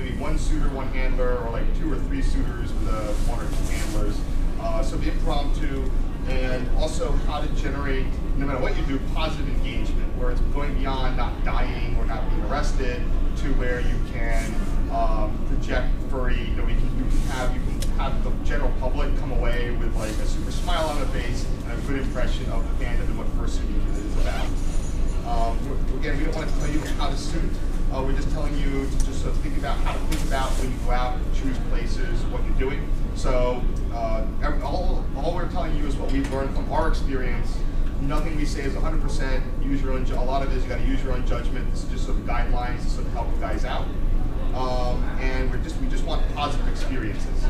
maybe one suitor, one handler, or like 2 or 3 suitors with 1 or 2 handlers. So impromptu, and also how to generate, no matter what you do, positive engagement, where it's going beyond not dying or not being arrested to where you can project furry. You can have the general public come away with like a super smile on their face and a good impression of the fandom and what fursuiting is about. Again, we don't want to tell you how to suit. We're just telling you to just sort of think about how to think about when you go out, choose places, what you're doing. So all we're telling you is what we've learned from our experience. Nothing we say is 100%. Use your own. A lot of it is you got to use your own judgment. This is just sort of guidelines to sort of help you guys out. And we just want positive experiences.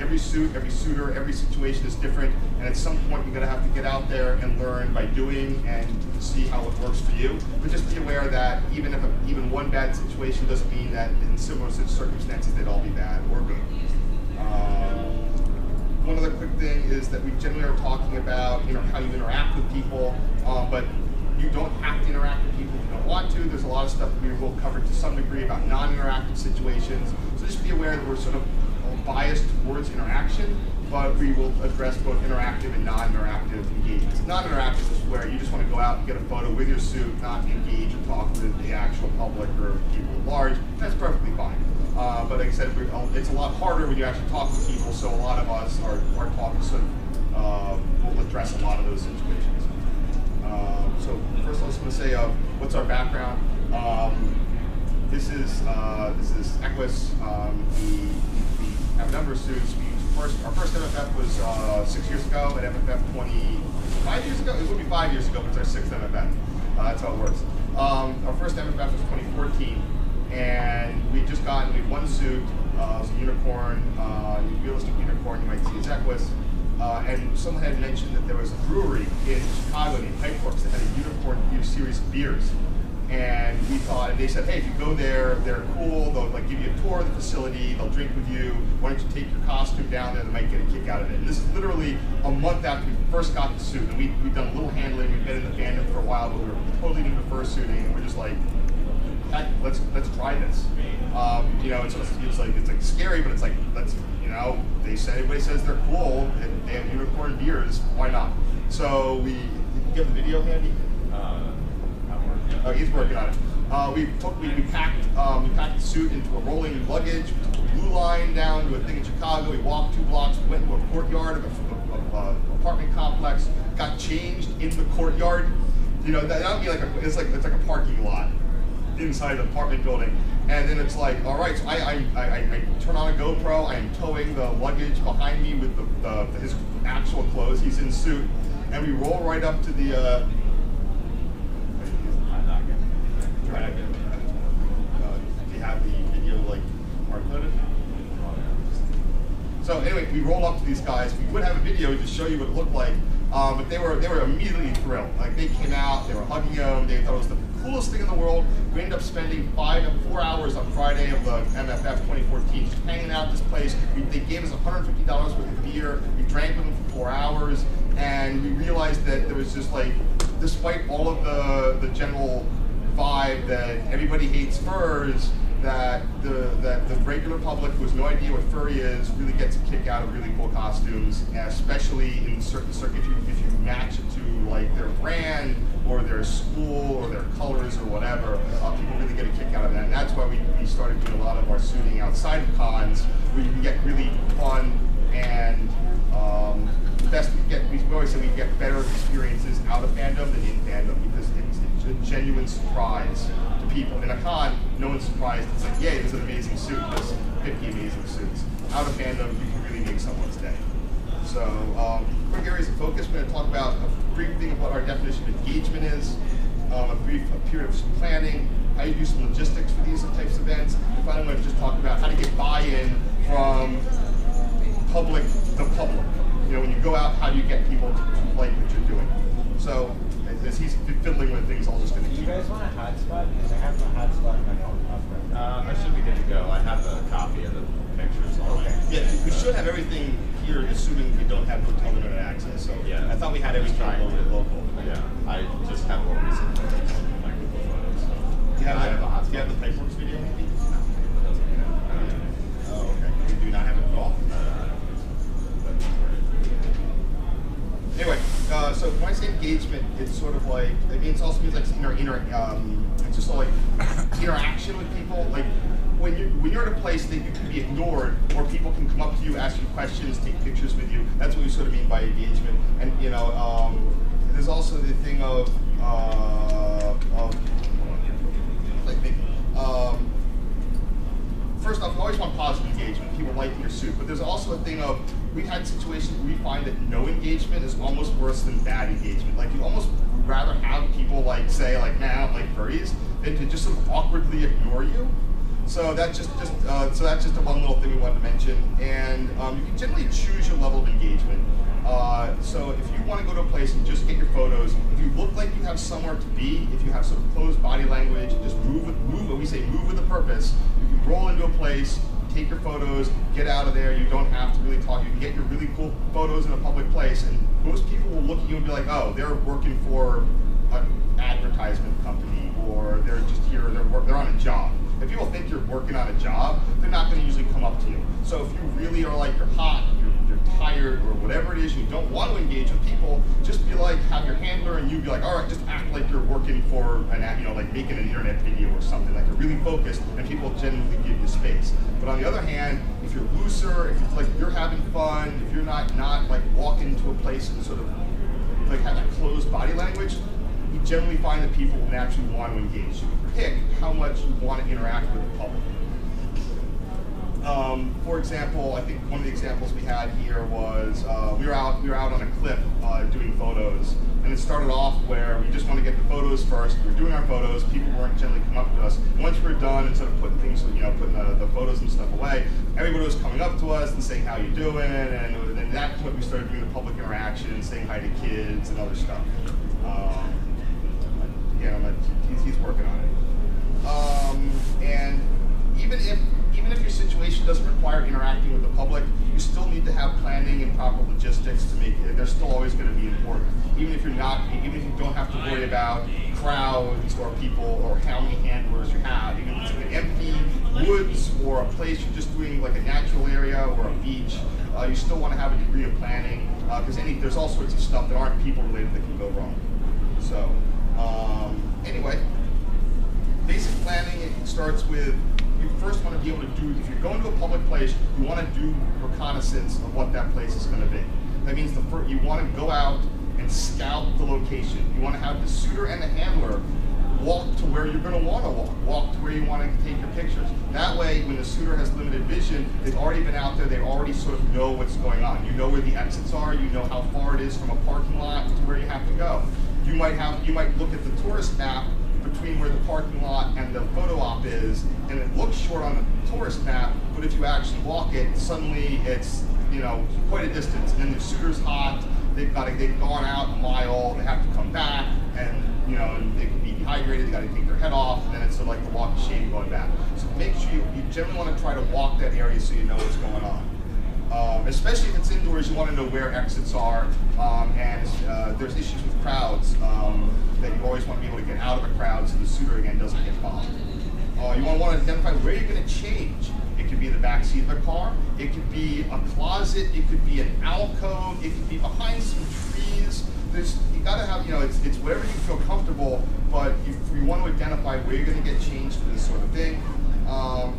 Every suit, every suitor, every situation is different. And at some point, you're going to have to get out there and learn by doing and see how it works for you. But just be aware that even one bad situation doesn't mean that in similar circumstances they'd all be bad or good. One other quick thing is that we generally are talking about how you interact with people, but you don't have to interact with people if you don't want to. There's a lot of stuff we will cover to some degree about non-interactive situations. So just be aware that we're sort of biased towards interaction, but we will address both interactive and non-interactive engagements. Non-interactive is where you just want to go out and get a photo with your suit, not engage or talk with the actual public or people at large. That's perfectly fine. But like I said, it's a lot harder when you actually talk to people, so a lot of us are talking sort of will address a lot of those situations. So first I was going to say, what's our background? This is Equus. We have a number of suits. Our first MFF was 6 years ago, at MFF 5 years ago? It would be 5 years ago, but it's our 6th MFF. That's how it works. Our first MFF was 2014, and we just gotten one suit. It was a unicorn, realistic unicorn, you might see as Equus. And someone had mentioned that there was a brewery in Chicago named Pipeworks that had a unicorn series of beers. And we thought, and they said, hey, if you go there, they're cool, they'll like give you a tour of the facility, they'll drink with you, why don't you take your costume down there, they might get a kick out of it. And this is literally a month after we first got the suit, and we've done a little handling, we've been in the fandom for a while, but we were totally new to fursuiting, and we're just like, heck, let's try this. It's like scary, but it's like, they say, everybody says they're cool, and they have unicorn beers, why not? So you have the video handy? Oh, he's working on it. We packed the suit into a rolling luggage. We took a blue line down to a thing in Chicago. We walked 2 blocks. We went to a courtyard of an apartment complex. Got changed in the courtyard. That would be like it's like a parking lot inside the apartment building. And then it's like, all right. So I turn on a GoPro. I am towing the luggage behind me with his actual clothes. He's in suit, and we roll right up to the. Do you have the video like hard-coded? So anyway, we roll up to these guys. We would have a video to show you what it looked like, but they were immediately thrilled. Like they came out, they were hugging them. They thought it was the coolest thing in the world. We ended up spending 4 hours on Friday of the MFF 2014 just hanging out at this place. They gave us $150 worth of beer. We drank with them for 4 hours, and we realized that there was just like, despite all of the general vibe that everybody hates furs, that the regular public who has no idea what furry is really gets a kick out of really cool costumes, especially in certain if you match it to like their brand or their school or their colors or whatever, people really get a kick out of that. And that's why we started doing a lot of our suiting outside of cons, where you can get really fun and we always say we get better experiences out of fandom than in fandom, because it's a genuine surprise to people. In a con, no one's surprised. It's like, yay, there's an amazing suit. There's 50 amazing suits. Out of fandom, you can really make someone's day. So, quick areas of focus. We're going to talk about a brief thing of what our definition of engagement is, a period of some planning, how you do some logistics for these types of events, and finally, I'm going to just talk about how to get buy-in from public to public. When you go out, how do you get people to like what you're doing? So, as he's fiddling with things, I'll just going to keep. Do you guys want a hotspot? Because I have a hotspot in my phone. I should be good to go. I have a copy of the pictures already. Yeah, we should have everything here, assuming we don't have hotel internet access. So yeah, I thought we had everything local. Yeah, I just have more recent photos. Do you have the Pipeworks video? engagement, it's sort of like, I mean, it also means like it's just like interaction with people. Like when you're at a place that you can be ignored, or people can come up to you, ask you questions, take pictures with you. That's what we sort of mean by engagement. And there's also the thing of first off, you always want positive engagement, people liking your suit, but there's also a thing of, we've had situations where we find that no engagement is almost worse than bad engagement. Like, you almost would rather have people like say like, nah, like furries, than to just sort of awkwardly ignore you. So that's just a one little thing we wanted to mention. And you can generally choose your level of engagement. So if you want to go to a place and just get your photos, if you look like you have somewhere to be, if you have sort of closed body language, just move with a purpose, you can roll into a place, take your photos, get out of there. You don't have to really talk. You can get your really cool photos in a public place, and most people will look at you and be like, oh, they're working for an advertisement company, or they're just here, they're on a job. If people think you're working on a job, they're not going to usually come up to you. So if you really are like, you're hot, you're tired, or whatever it is, you don't want to engage with people, just be like, have your handler and you be like, all right, just act like you're working for an, like making an internet video or something, like you're really focused, and people genuinely give you space. But on the other hand, if you're looser, if it's like you're having fun, if you're not like walking into a place and sort of like have that closed body language, you generally find that people will naturally want to engage. You pick how much you want to interact with the public. For example, I think one of the examples we had here was we were out on a cliff doing photos, and it started off where we just want to get the photos first. We were doing our photos, people weren't generally coming up to us. And once we were done, instead of putting things, putting the photos and stuff away, everybody was coming up to us and saying how you doing, and then that's when we started doing the public interaction, saying hi to kids and other stuff. He's working on it. And even if your situation doesn't require interacting with the public, you still need to have planning and proper logistics to make it. They're still always going to be important. Even if you don't have to worry about crowds or people or how many handlers you have. Even if it's like an empty woods or a place you're just doing like a natural area or a beach, you still want to have a degree of planning because there's all sorts of stuff that aren't people related that can go wrong. So anyway, basic planning, it starts with, you first want to be able to do, if you're going to a public place, you want to do reconnaissance of what that place is going to be. That means you want to go out and scout the location. You want to have the suitor and the handler walk to where you're going to want to walk to where you want to take your pictures. That way, when the suitor has limited vision, they've already been out there, they already sort of know what's going on. You know where the exits are, you know how far it is from a parking lot to where you have to go. You might look at the tourist map between where the parking lot and the photo op is, and it looks short on the tourist map, but if you actually walk it, suddenly it's quite a distance. And then the suitor's hot, they've gone out a mile, they have to come back, and they can be dehydrated, they got to take their head off, and then it's sort of like the walk of shame going back. So make sure you generally want to try to walk that area so you know what's going on. Especially if it's indoors, you want to know where exits are, and there's issues with crowds that you always want to be able to get out of a crowd so the suitor again doesn't get bombed. You want to identify where you're going to change. It could be the back seat of a car, it could be a closet, it could be an alcove, it could be behind some trees. You got to have, it's wherever you feel comfortable, but you want to identify where you're going to get changed for this sort of thing.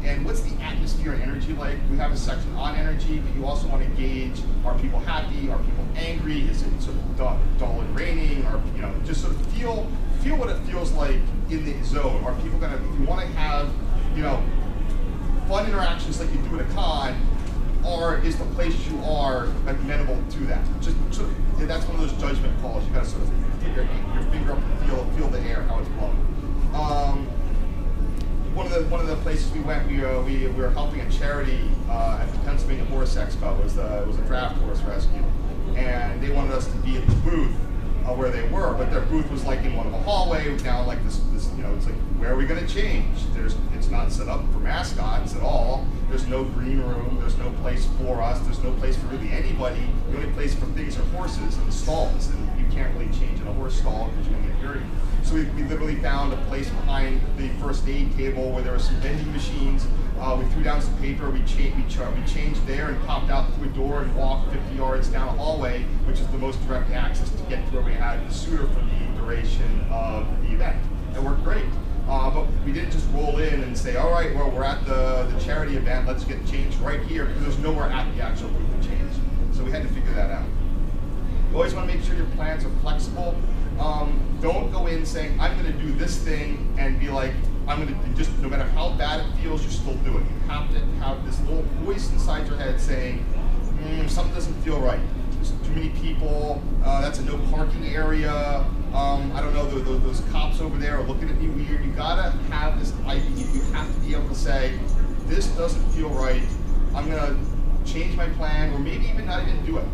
And what's the atmosphere and energy like? We have a section on energy, but you also want to gauge, are people happy, are people angry, is it sort of dull and raining, or just sort of feel what it feels like in the zone. Are people gonna, if you want to have, fun interactions like you do at a con, or is the place you are amenable to that? Just sort of, that's one of those judgment calls. You gotta sort of put your finger up and feel the air, how it's blowing. One of the places we went, we were helping a charity at the Pennsylvania Horse Expo. It was a draft horse rescue, and they wanted us to be at the booth where they were, but their booth was like in one of the hallway down like this it's like, where are we going to change? It's not set up for mascots at all. There's no green room. There's no place for us. There's no place for really anybody. The only place for things are horses and stalls, and you can't really change in a horse stall because you're going to get dirty. So we literally found a place behind the first aid table where there were some vending machines. We threw down some paper, we changed there and popped out through a door and walked 50 yards down a hallway, which is the most direct access to get to where we had the suitor for the duration of the event. It worked great. But we didn't just roll in and say, all right, well, we're at the charity event, let's get changed right here, because there's nowhere at the actual booth to change. So we had to figure that out. You always want to make sure your plans are flexible. Don't go in saying, I'm going to do this thing, and be like, I'm going to just, no matter how bad it feels, you still do it. You have to have this little voice inside your head saying, something doesn't feel right. There's too many people, that's a no parking area, I don't know, those cops over there are looking at me weird. You gotta have this idea, you have to be able to say, this doesn't feel right, I'm gonna change my plan, or maybe even not even do it.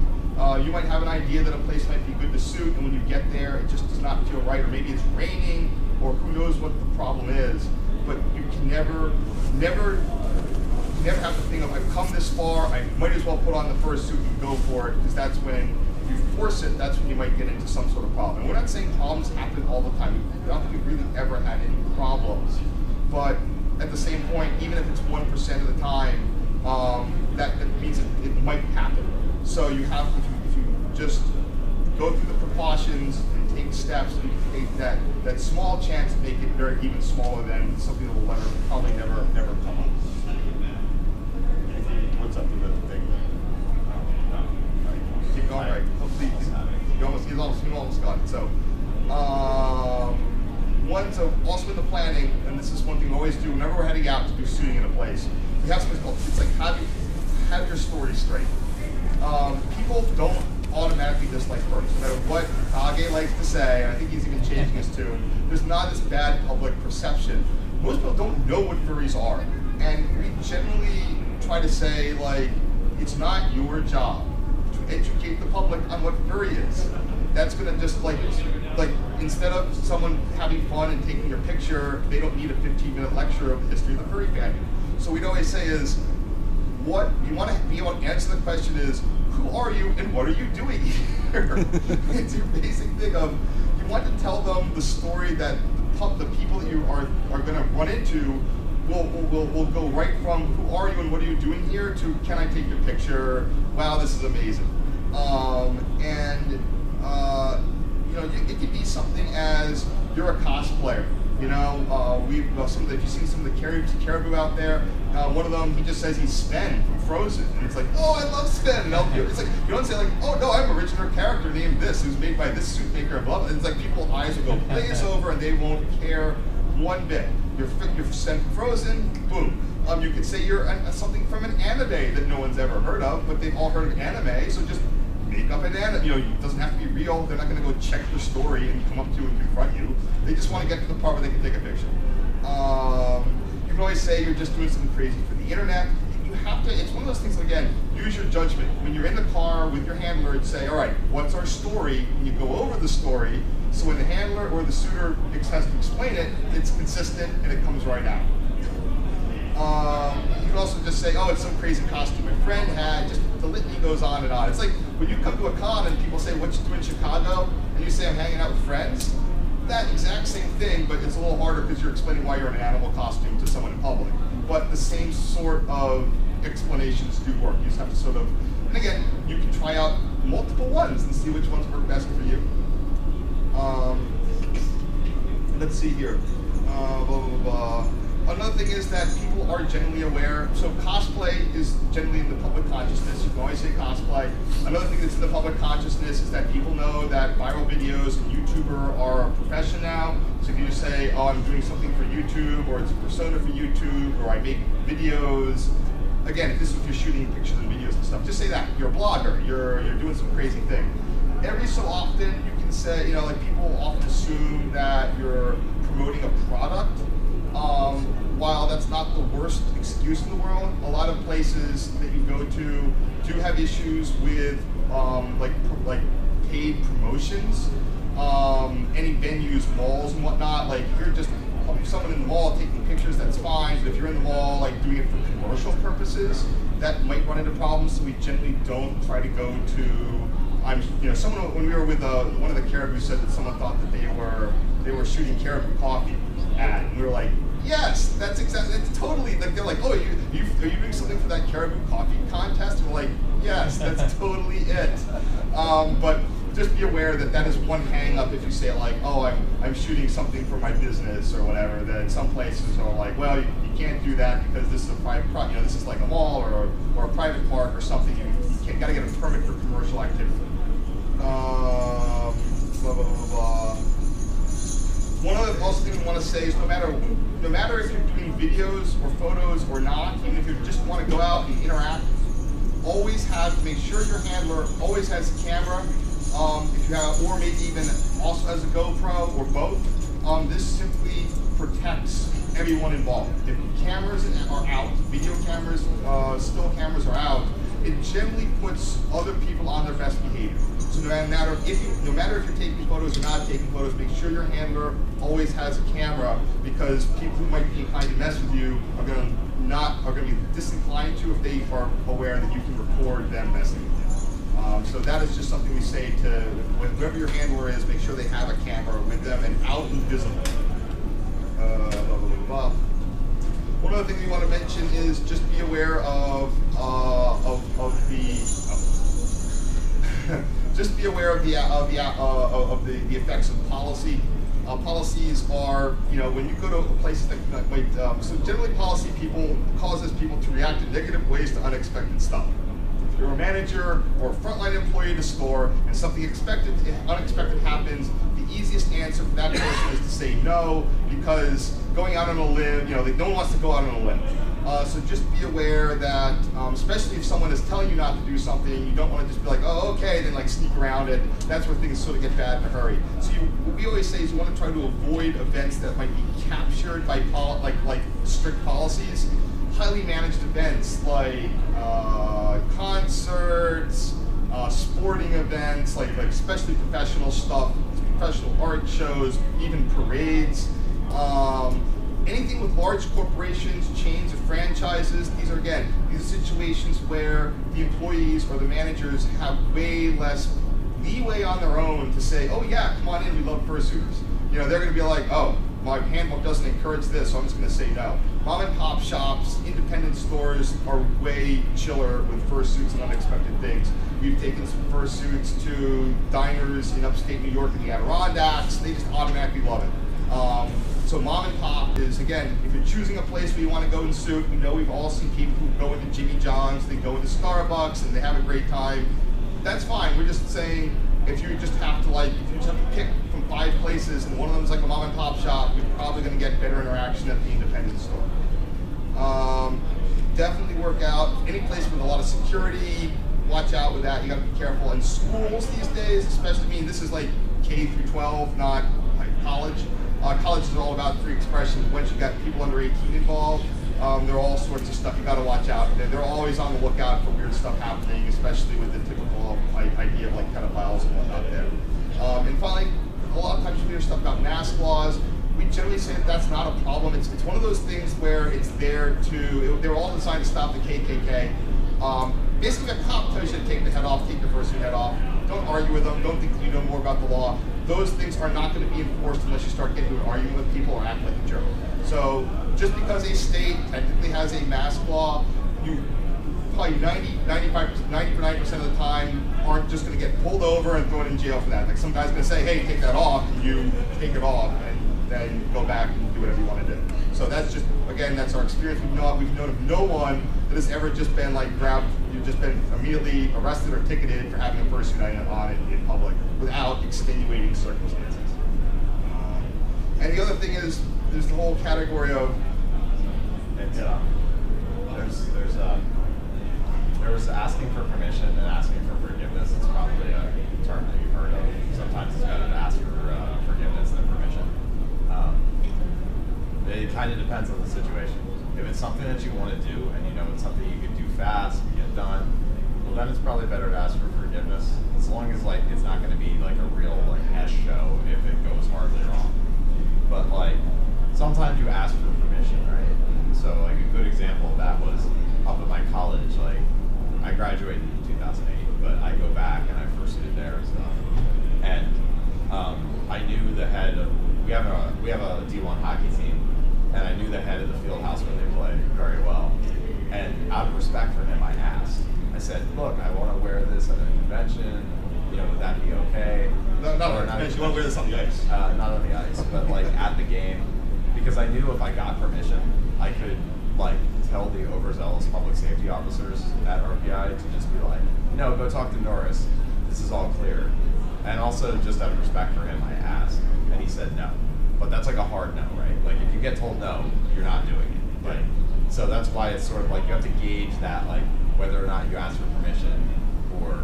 You might have an idea that a place might be good to suit, and when you get there, it just does not feel right, or maybe it's raining, or who knows what the problem is. But you can never have the thing of, I've come this far, I might as well put on the first suit and go for it, because that's when you force it, that's when you might get into some sort of problem. And we're not saying problems happen all the time. I don't think we've really ever had any problems. But at the same point, even if it's 1% of the time, that means it might happen. So you have, if you just go through the precautions and take steps, and take that small chance to make it very even smaller than something that will probably never come up. What's up with the thing? Keep going, right? Hopefully you almost got it. So, also in the planning, and this is one thing we always do whenever we're heading out to do shooting in a place, we have something called, it's like have your story straight. People don't automatically dislike furries, no matter what Age likes to say, and I think he's even changing his tune. There's not this bad public perception. Most people don't know what furries are, and we generally try to say, like, it's not your job to educate the public on what furry is. That's gonna just like instead of someone having fun and taking your picture, they don't need a 15-minute lecture of the history of the furry family. So we'd always say is, what you want to be able to answer the question is, who are you and what are you doing here? It's your basic thing of, you want to tell them the story that the people that you are going to run into will go right from who are you and what are you doing here to can I take your picture? Wow, this is amazing. It could be something as you're a cosplayer. You know, if you've seen some of the caribou out there, one of them, he just says he's Sven from Frozen, and it's like, oh, I love Sven. And it's like, you don't say like, oh no, I'm an original character named this, who's made by this suit maker, blah blah. It's like people's eyes will go blaze over, and they won't care one bit. You're Sven from Frozen, boom. You could say you're something from an anime that no one's ever heard of, but they've all heard of anime, so just make up an anime. You know, it doesn't have to be real. They're not going to go check your story and come up to you and confront you. They just want to get to the part where they can take a picture. You can always say you're just doing something crazy for the internet. You have to, it's one of those things, again, use your judgment. When you're in the car with your handler and say, all right, what's our story? And you go over the story, so when the handler or the suitor has to explain it, it's consistent and it comes right out. You can also just say, oh, it's some crazy costume my friend had, just the litany goes on and on. It's like when you come to a con and people say, what you do in Chicago? And you say, I'm hanging out with friends. That exact same thing, but it's a little harder because you're explaining why you're in an animal costume to someone in public. But the same sort of explanations do work. You just have to sort of, and again, you can try out multiple ones and see which ones work best for you. Let's see here. Blah, blah, blah. Another thing is that people are generally aware, so cosplay is generally in the public consciousness. You can always say cosplay. Another thing that's in the public consciousness is that people know that viral videos and YouTuber are a profession now. So if you just say, oh, I'm doing something for YouTube, or it's a persona for YouTube, or I make videos. Again, if you're shooting pictures and videos and stuff, just say that. You're a blogger, you're doing some crazy thing. Every so often, you can say, you know, like people often assume that you're promoting a product. While that's not the worst excuse in the world, a lot of places that you go to do have issues with like paid promotions. Any venues, malls and whatnot, like if you're just someone in the mall taking pictures, that's fine, but if you're in the mall like doing it for commercial purposes, that might run into problems, so we generally don't try to go to, someone, when we were with one of the caribou said that someone thought that they they were shooting Caribou Coffee ad, and we were like, yes, that's totally, like, they're like, oh, are you doing something for that Caribou Coffee contest? And we're like, yes, that's totally it. But just be aware that that is one hang up if you say like, oh, I'm shooting something for my business or whatever, that some places are like, well, you can't do that because this is a private, this is like a mall or a private park or something. You gotta get a permit for commercial activity. Blah, blah, blah, blah. One other thing we want to say is no matter if you're doing videos or photos or not, even if you just want to go out and interact, always make sure your handler always has a camera. If you have, or maybe even also has a GoPro or both, this simply protects everyone involved. If cameras are out, video cameras, still cameras are out, it generally puts other people on their best behavior. So no matter if you're taking photos or not taking photos, make sure your handler always has a camera, because people who might be inclined to mess with you are going to be disinclined to if they are aware that you can record them messing with you. So that is just something we say to whoever your handler is, make sure they have a camera with them and out and visible. Blah, blah, blah, blah. One other thing we want to mention is just be aware of the effects of policy. Policies are, when you go to places so generally policy causes people to react in negative ways to unexpected stuff. If you're a manager or a frontline employee at a store and something unexpected happens, the easiest answer for that person is to say no, because going out on a limb, no one wants to go out on a limb. So just be aware that, especially if someone is telling you not to do something, you don't want to just be like, oh, okay, then like sneak around it. That's where things sort of get bad in a hurry. So what we always say is you want to try to avoid events that might be captured by like strict policies. Highly managed events like concerts, sporting events, like especially professional stuff, professional art shows, even parades. Anything with large corporations, chains of franchises, these are situations where the employees or the managers have way less leeway on their own to say, oh yeah, come on in, we love fursuiters. They're going to be like, oh, my handbook doesn't encourage this, so I'm just going to say no. Mom and pop shops, independent stores are way chiller with fursuits and unexpected things. We've taken some fursuits to diners in upstate New York in the Adirondacks. They just automatically love it. So mom and pop is, again, if you're choosing a place where you want to go in suit, we know we've all seen people who go into Jimmy John's, they go into Starbucks, and they have a great time. That's fine. We're just saying, if you just have to pick from 5 places and one of them is like a mom and pop shop, you're probably going to get better interaction at the independent store. Definitely work out. Any place with a lot of security, watch out with that. You got to be careful. And schools these days, especially, this is like K through 12, not like college. College is all about free expression. Once you got people under 18 involved, there are all sorts of stuff you got to watch out. They're always on the lookout for weird stuff happening, especially with the typical idea of like pedophiles and whatnot there. And finally, a lot of times you hear stuff about mask laws. We generally say that's not a problem. It's one of those things where it's there they're all designed to stop the KKK. Basically, a cop tells you to take the head off, take your fursuit head off. Don't argue with them. Don't think that you know more about the law. Those things are not going to be enforced unless you start getting into an argument with people or act like a jerk. So just because a state technically has a mask law, you probably 99% of the time aren't just going to get pulled over and thrown in jail for that. Like some guy's going to say, hey, take that off, and you take it off, and then go back and do whatever you want to do. So that's just, again, that's our experience. We've known of no one that has ever just been like grabbed, you've just been immediately arrested or ticketed for having a fursuit on in public without extenuating circumstances. And the other thing is, there's the whole category of there was asking for permission and asking for forgiveness. It's probably a term that you've heard of. Sometimes it's better to ask for forgiveness than permission. It kind of depends on the situation. If it's something that you want to do and you know it's something you can do fast and get done, well then it's probably better to ask for forgiveness. As long as it's not going to be like a real hesh show if it goes horribly wrong. But sometimes you ask for permission, right? So a good example of that was up at my college. I graduated in 2008, but I go back and I fursuited there and stuff. And I knew the head of, we have I asked. I said, look, I want to wear this at a convention. You know, would that be okay? No, not at a convention. You want to wear this on the ice? Not on the ice, but like at the game, because I knew if I got permission, I could like tell the overzealous public safety officers at RPI to just be like, no, go talk to Norris. This is all clear. And also, just out of respect for him, I asked, and he said no. But that's like a hard no, right? Like if you get told no, you're not doing it. Like, so that's why it's sort of like you have to gauge that, like whether or not you ask for permission or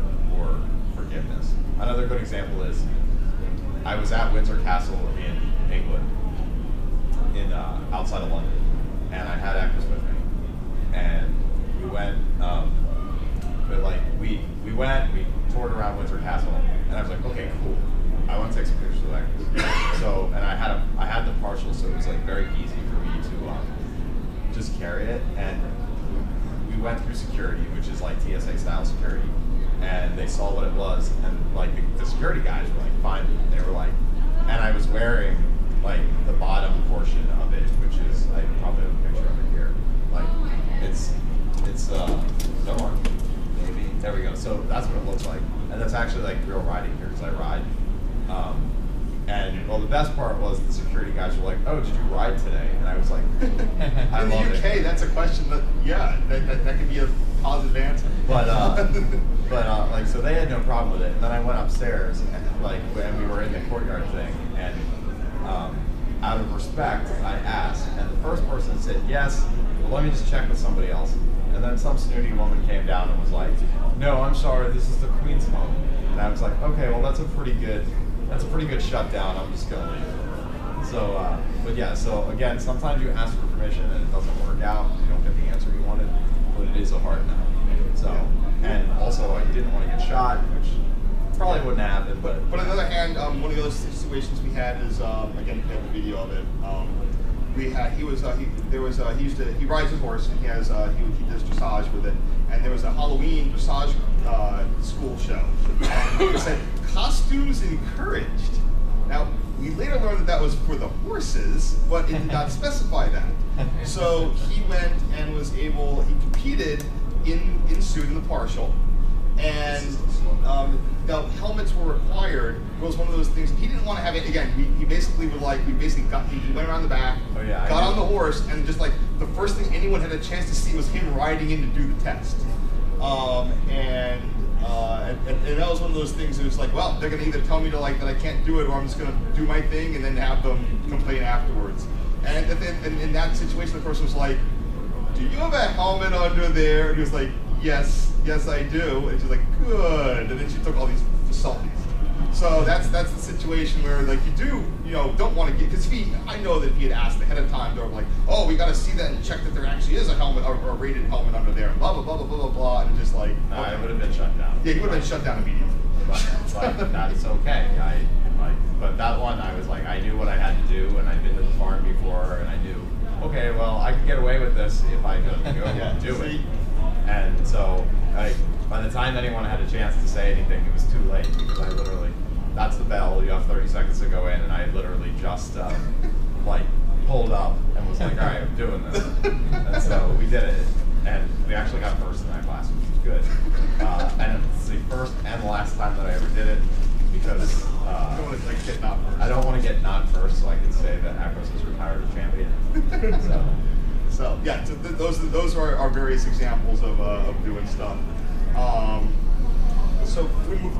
forgiveness. Another good example is I was at Windsor Castle in England, in outside of London, and I had actors with me, and we went. We toured around Windsor Castle, and I was like, okay, cool. I want to take some pictures of actors. So, and I had the partial, so it was like very easy for me to just carry it. And we went through security, which is like TSA style security, and they saw what it was, and like the security guys were like, fine. They were like, and I was wearing like the bottom portion of it, which is I probably have a picture of it here. Like it's come on. There we go. So that's what it looks like, and that's actually like real riding here because I ride. And well, the best part was the security guys were like, "Oh, did you ride today?" And I was like, "I love it." In the UK, that's a question that that could be a positive answer. But like so they had no problem with it. And then I went upstairs and like when we were in the courtyard thing, and out of respect, I asked, and the first person said yes. Well, let me just check with somebody else. And then some snooty woman came down and was like, "No, I'm sorry, this is the Queen's home." And I was like, "Okay, well that's a pretty good shutdown. I'm just gonna leave." So, but yeah. So again, sometimes you ask for permission and it doesn't work out. You don't get the answer you wanted, but it is a hard no. So, and also I didn't want to get shot, which probably wouldn't happen. But on the other hand, one of the other situations we had is again, we have a video of it. He rides his horse, and he does dressage with it, and there was a Halloween dressage school show, and it said costumes encouraged. Now we later learned that was for the horses, but it did not specify that. So he went and he competed in suit in the partial, and the helmets were required. It was one of those things. He didn't want to have it again. He basically would he went around the back, got on the horse, and just like the first thing anyone had a chance to see was him riding in to do the test. And that was one of those things. It was like, well, they're gonna either tell me that I can't do it, or I'm just gonna do my thing and then have them complain afterwards. And in that situation, the person was like, "Do you have a helmet under there?" And he was like, Yes, I do. And she's like, good. And then she took all these facilities. So that's the situation where like don't want to get, because I know that if he had asked ahead of time, they were like, oh, we got to see that and check that there actually is a helmet or a rated helmet under there, and blah blah blah blah blah blah blah, and just like, no, it would have been shut down. Yeah, he would have been shut down immediately. But that's okay. But that one, I was like, I knew what I had to do, and I'd been to the farm before, and I knew, okay, well, I could get away with this if I could go and do it. And so, by the time anyone had a chance to say anything, it was too late, because I literally, that's the bell, you have 30 seconds to go in, and I literally just, pulled up and was like, all right, I'm doing this. And so we did it, and we actually got first in that class, which was good. And it's the first and the last time that I ever did it, because I don't want to get not first. I don't want to get not first, so I can say that Akros is retired as champion. So yeah, so those are our various examples of doing stuff. So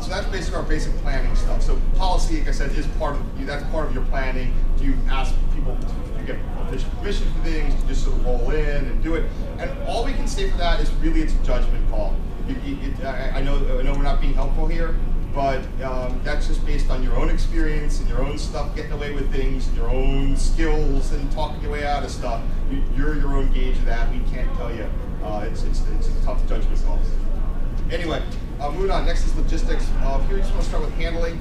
that's basically our basic planning stuff. So policy, like I said, is that's part of your planning. Do you ask people to get official permission for things, to just sort of roll in and do it? And all we can say for that is really it's a judgment call. I know we're not being helpful here, but that's just based on your own experience and your own stuff, getting away with things, and your own skills and talking your way out of stuff. You're your own gauge of that. We can't tell you. It's a tough judgment call. Anyway, moving on. Next is logistics. Here, you just want to start with handling.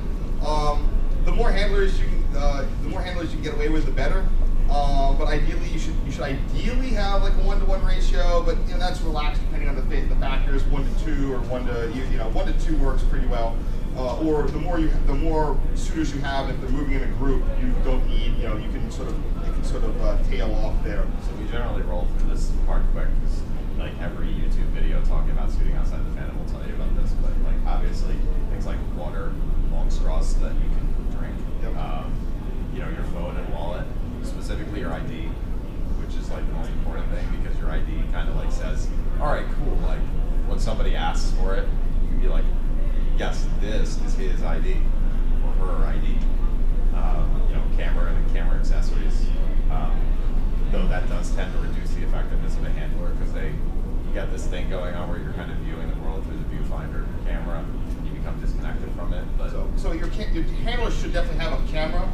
The more handlers you can get away with, the better. But ideally, you should ideally have like a 1-to-1 ratio. But that's relaxed depending on the factors. 1 to 2 or 1 to 2 works pretty well. Or the more suitors you have, if they're moving in a group, you don't need you can sort of tail off there. So we generally roll through this part quick, because like every YouTube video talking about ID kind of like says, all right, cool. Like when somebody asks for it, you can be like, yes, this is his ID or her ID. Camera and camera accessories. Though that does tend to reduce the effectiveness of a handler because you get this thing going on where you're kind of viewing the world through the viewfinder of your camera and you become disconnected from it. But so your handler should definitely have a camera.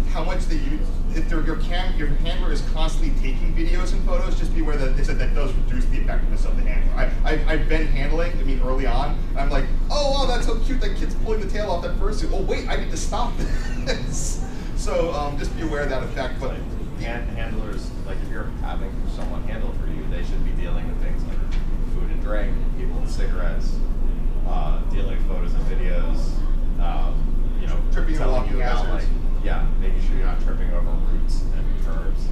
How much they use, if your handler is constantly taking videos and photos, just be aware that they said that does reduce the effectiveness of the handler. I've been handling, early on, and I'm like, oh wow, that's so cute, that kid's pulling the tail off that fursuit. Oh wait, I need to stop this. So just be aware of that effect. But handlers, like if you're having someone handle for you, they should be dealing with things like food and drink, people with cigarettes, dealing with photos and videos, tripping and walking hazards. Making sure you're not tripping over roots and curbs,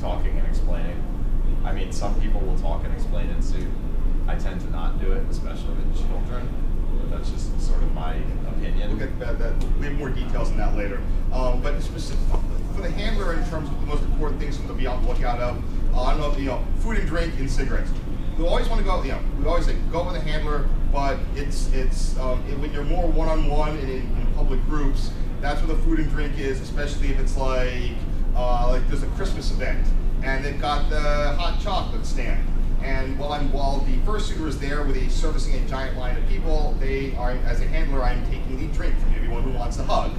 talking and explaining. Some people will talk and explain in suit. I tend to not do it, especially with children. But that's just sort of my opinion. We'll get that. We have more details on that later. But specific, for the handler, in terms of the most important things to be on the lookout of, I don't know, food and drink and cigarettes. We always want to go. We always say go with a handler, but it's when you're more one-on-one and in public groups. That's where the food and drink is, especially if it's like there's a Christmas event and they've got the hot chocolate stand. And while the fursuiter is there servicing a giant line of people, as a handler, I'm taking the drink from everyone who wants to hug.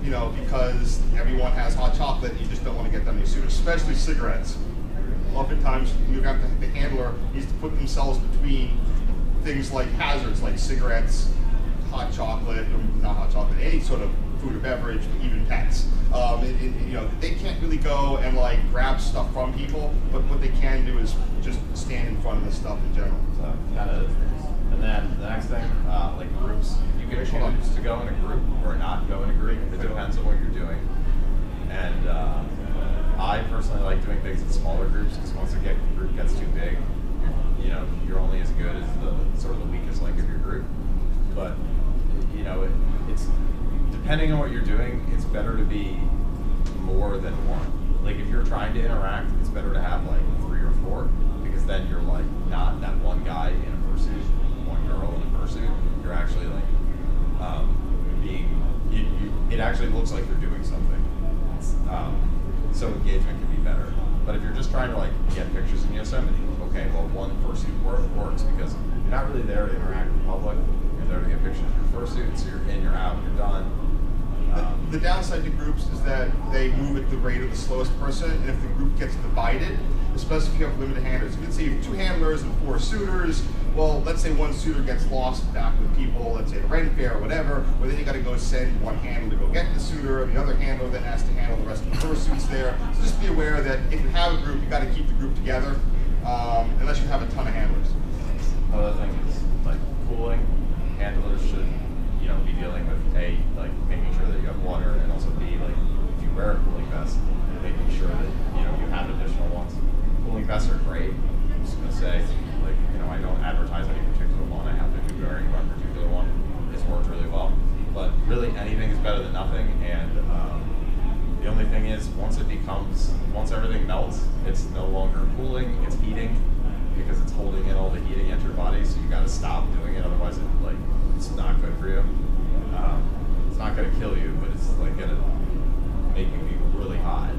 Because everyone has hot chocolate, you just don't want to get them in your suit, especially cigarettes. Oftentimes, the handler needs to put themselves between things like hazards, like cigarettes, hot chocolate, not hot chocolate, any sort of food or beverage, even pets. They can't really go and grab stuff from people, but what they can do is just stand in front of the stuff in general. So and then the next thing, like groups, you can choose to go in a group or not go in a group. It depends on what you're doing. And I personally like doing things in smaller groups because once the group gets too big, you're only as good as the sort of the weakest link of your group. But it's depending on what you're doing, it's better to be more than one. Like if you're trying to interact, it's better to have 3 or 4 because then you're not that one guy in a fursuit, one girl in a fursuit. You're actually it actually looks like you're doing something. So engagement can be better. But if you're just trying to get pictures in Yosemite, okay, well one fursuit works because you're not really there to interact with the public. You're there to get pictures of your fursuit, so you're in, you're out, you're done. The downside to groups is that they move at the rate of the slowest person, and if the group gets divided, especially if you have limited handlers, let's say you have 2 handlers and 4 suitors, well, let's say one suitor gets lost back with people, let's say the rent fair or whatever, well then you got to go send one handler to go get the suitor, and the other handler then has to handle the rest of the fursuits there. So just be aware that if you have a group, you got to keep the group together, unless you have a ton of handlers. Another thing is cooling. Handlers should be dealing with making sure that you have water, and also B, if you wear a cooling vest, making sure that you have additional ones. Cooling vests are great. I'm just gonna say, I don't advertise any particular one. I happen to be wearing one particular one. It's worked really well. But really, anything is better than nothing. And the only thing is, once everything melts, it's no longer cooling. It's heating because it's holding in all the heating into your body. So you got to stop doing it. Otherwise, it's not good for you. It's not going to kill you, but it's going to make you be really hot.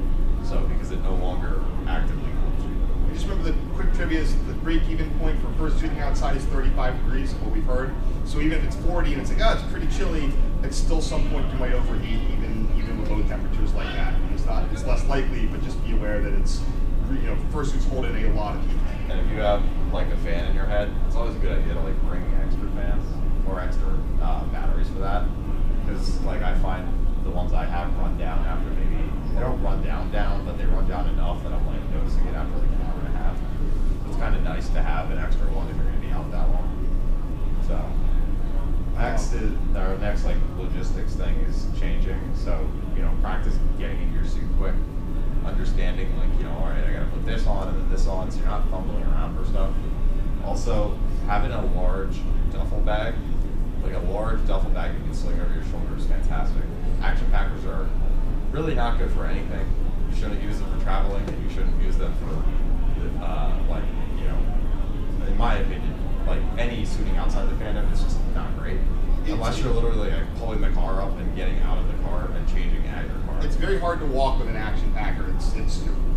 So because it no longer actively cools you. Just remember the quick trivia is the break-even point for fursuiting outside is 35 degrees, what we've heard. So even if it's 40 and it's it's pretty chilly, at still some point you might overheat, even with low temperatures like that. It's less likely, but just be aware that it's fursuits hold in a lot of heat. And if you have a fan in your head, it's always a good idea to bring extra fans or extra batteries for that, because I find the ones I have run down after they don't run down, but they run down enough that I'm noticing it after an hour and a half. So it's kind of nice to have an extra one if you're going to be out that long. So our next logistics thing is changing. So practice getting into your suit quick, understanding all right, I got to put this on and then this on, so you're not fumbling around for stuff. Also, having a large duffel bag, a large duffel bag you can sling over your shoulder is fantastic. Action packers are really not good for anything. You shouldn't use them for traveling, and you shouldn't use them for in my opinion, like any suiting outside the fandom is just not great. Unless you're literally like pulling the car up and getting out of the car and changing at your car. It's very hard to walk with an action packer. It's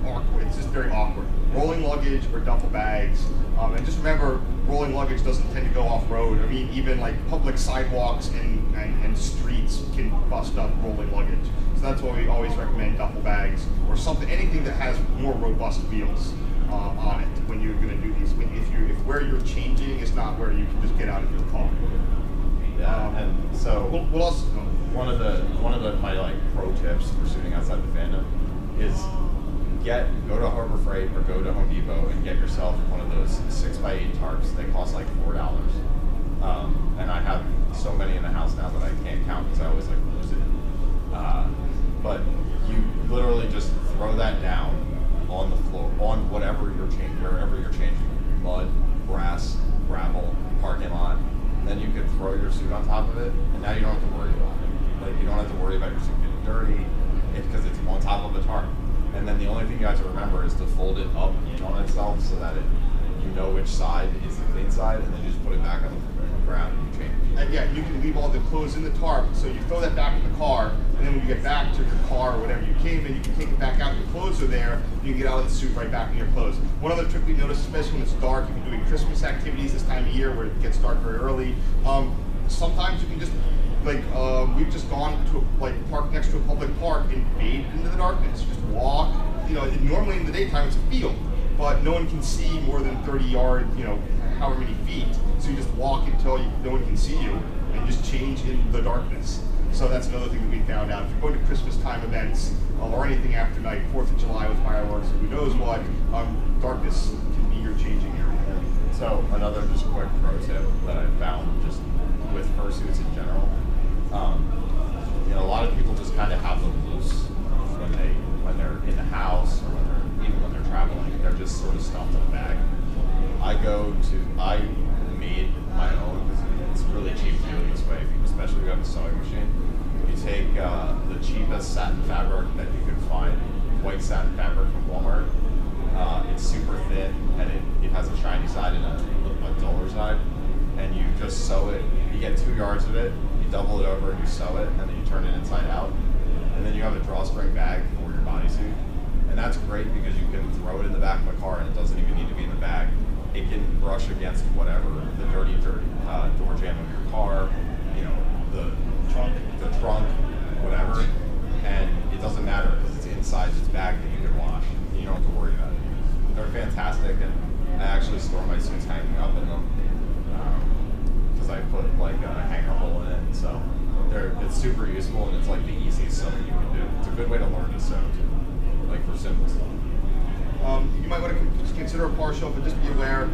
awkward. It's just very awkward. Rolling luggage or duffel bags. And just remember, rolling luggage doesn't tend to go off-road. I mean, even like public sidewalks and streets can bust up rolling luggage. So that's why we always recommend duffel bags or something, anything that has more robust wheels on it when you're going to do these. If where you're changing is not where you can just get out of your car. Yeah, and so what else? One of my like pro tips for shooting outside the fandom is go to Harbor Freight or go to Home Depot and get yourself one of those 6x8 tarps. They cost like $4. And I have so many in the house now that I can't count because I always like lose it. But you literally just throw that down on the floor, on whatever you're changing, wherever you're changing, mud, grass, gravel, parking lot. Then you could throw your suit on top of it, and now you don't have to worry about it. Like, you don't have to worry about your suit getting dirty, because it's on top of a tarp. And then the only thing you have to remember is to fold it up in on itself so that you know which side is the clean side, and then you just put it back on the ground and you change. And yeah, you can leave all the clothes in the tarp, so you throw that back in the car, and then when you get back to your car or whatever you came in, you can take it back out, your clothes are there, you can get out of the suit right back in your clothes. One other trick we noticed, especially when it's dark, if you're doing Christmas activities this time of year where it gets dark very early, sometimes you can just, like, we've just gone to, park next to a public park and fade into the darkness. Just walk, normally in the daytime it's a field, but no one can see more than 30 yards, however many feet. So you just walk until no one can see you and just change in the darkness. So that's another thing that we found out. If you're going to Christmas time events or anything after night, 4th of July with fireworks, or who knows what, darkness can be your changing area. So another just quick pro tip that I found just with fursuits in general, a lot of people just kind of have them loose when they're in the house or even when they're traveling. They're just sort of stuffed in a bag. I made my own because it's really cheap to do it this way, especially if you have a sewing machine. You take the cheapest satin fabric that you can find, white satin fabric from Walmart. It's super thin and it has a shiny side and a duller side. And you just sew it. You get 2 yards of it, you double it over, you sew it, and then you turn it inside out. And then you have a drawstring bag for your bodysuit. And that's great because you can throw it in the back of the car and it doesn't even need to be in the bag. It can brush against whatever, the dirty door jamb of your car, the trunk, whatever. And it doesn't matter because it's inside this bag that you can wash. You don't have to worry about it. They're fantastic, and I actually store my suits hanging up in them because I put like a hanger hole in it. So it's super useful, and it's like the easiest sewing you can do. It's a good way to learn to sew too, like for symbols. You might want to just consider a partial, but just be aware.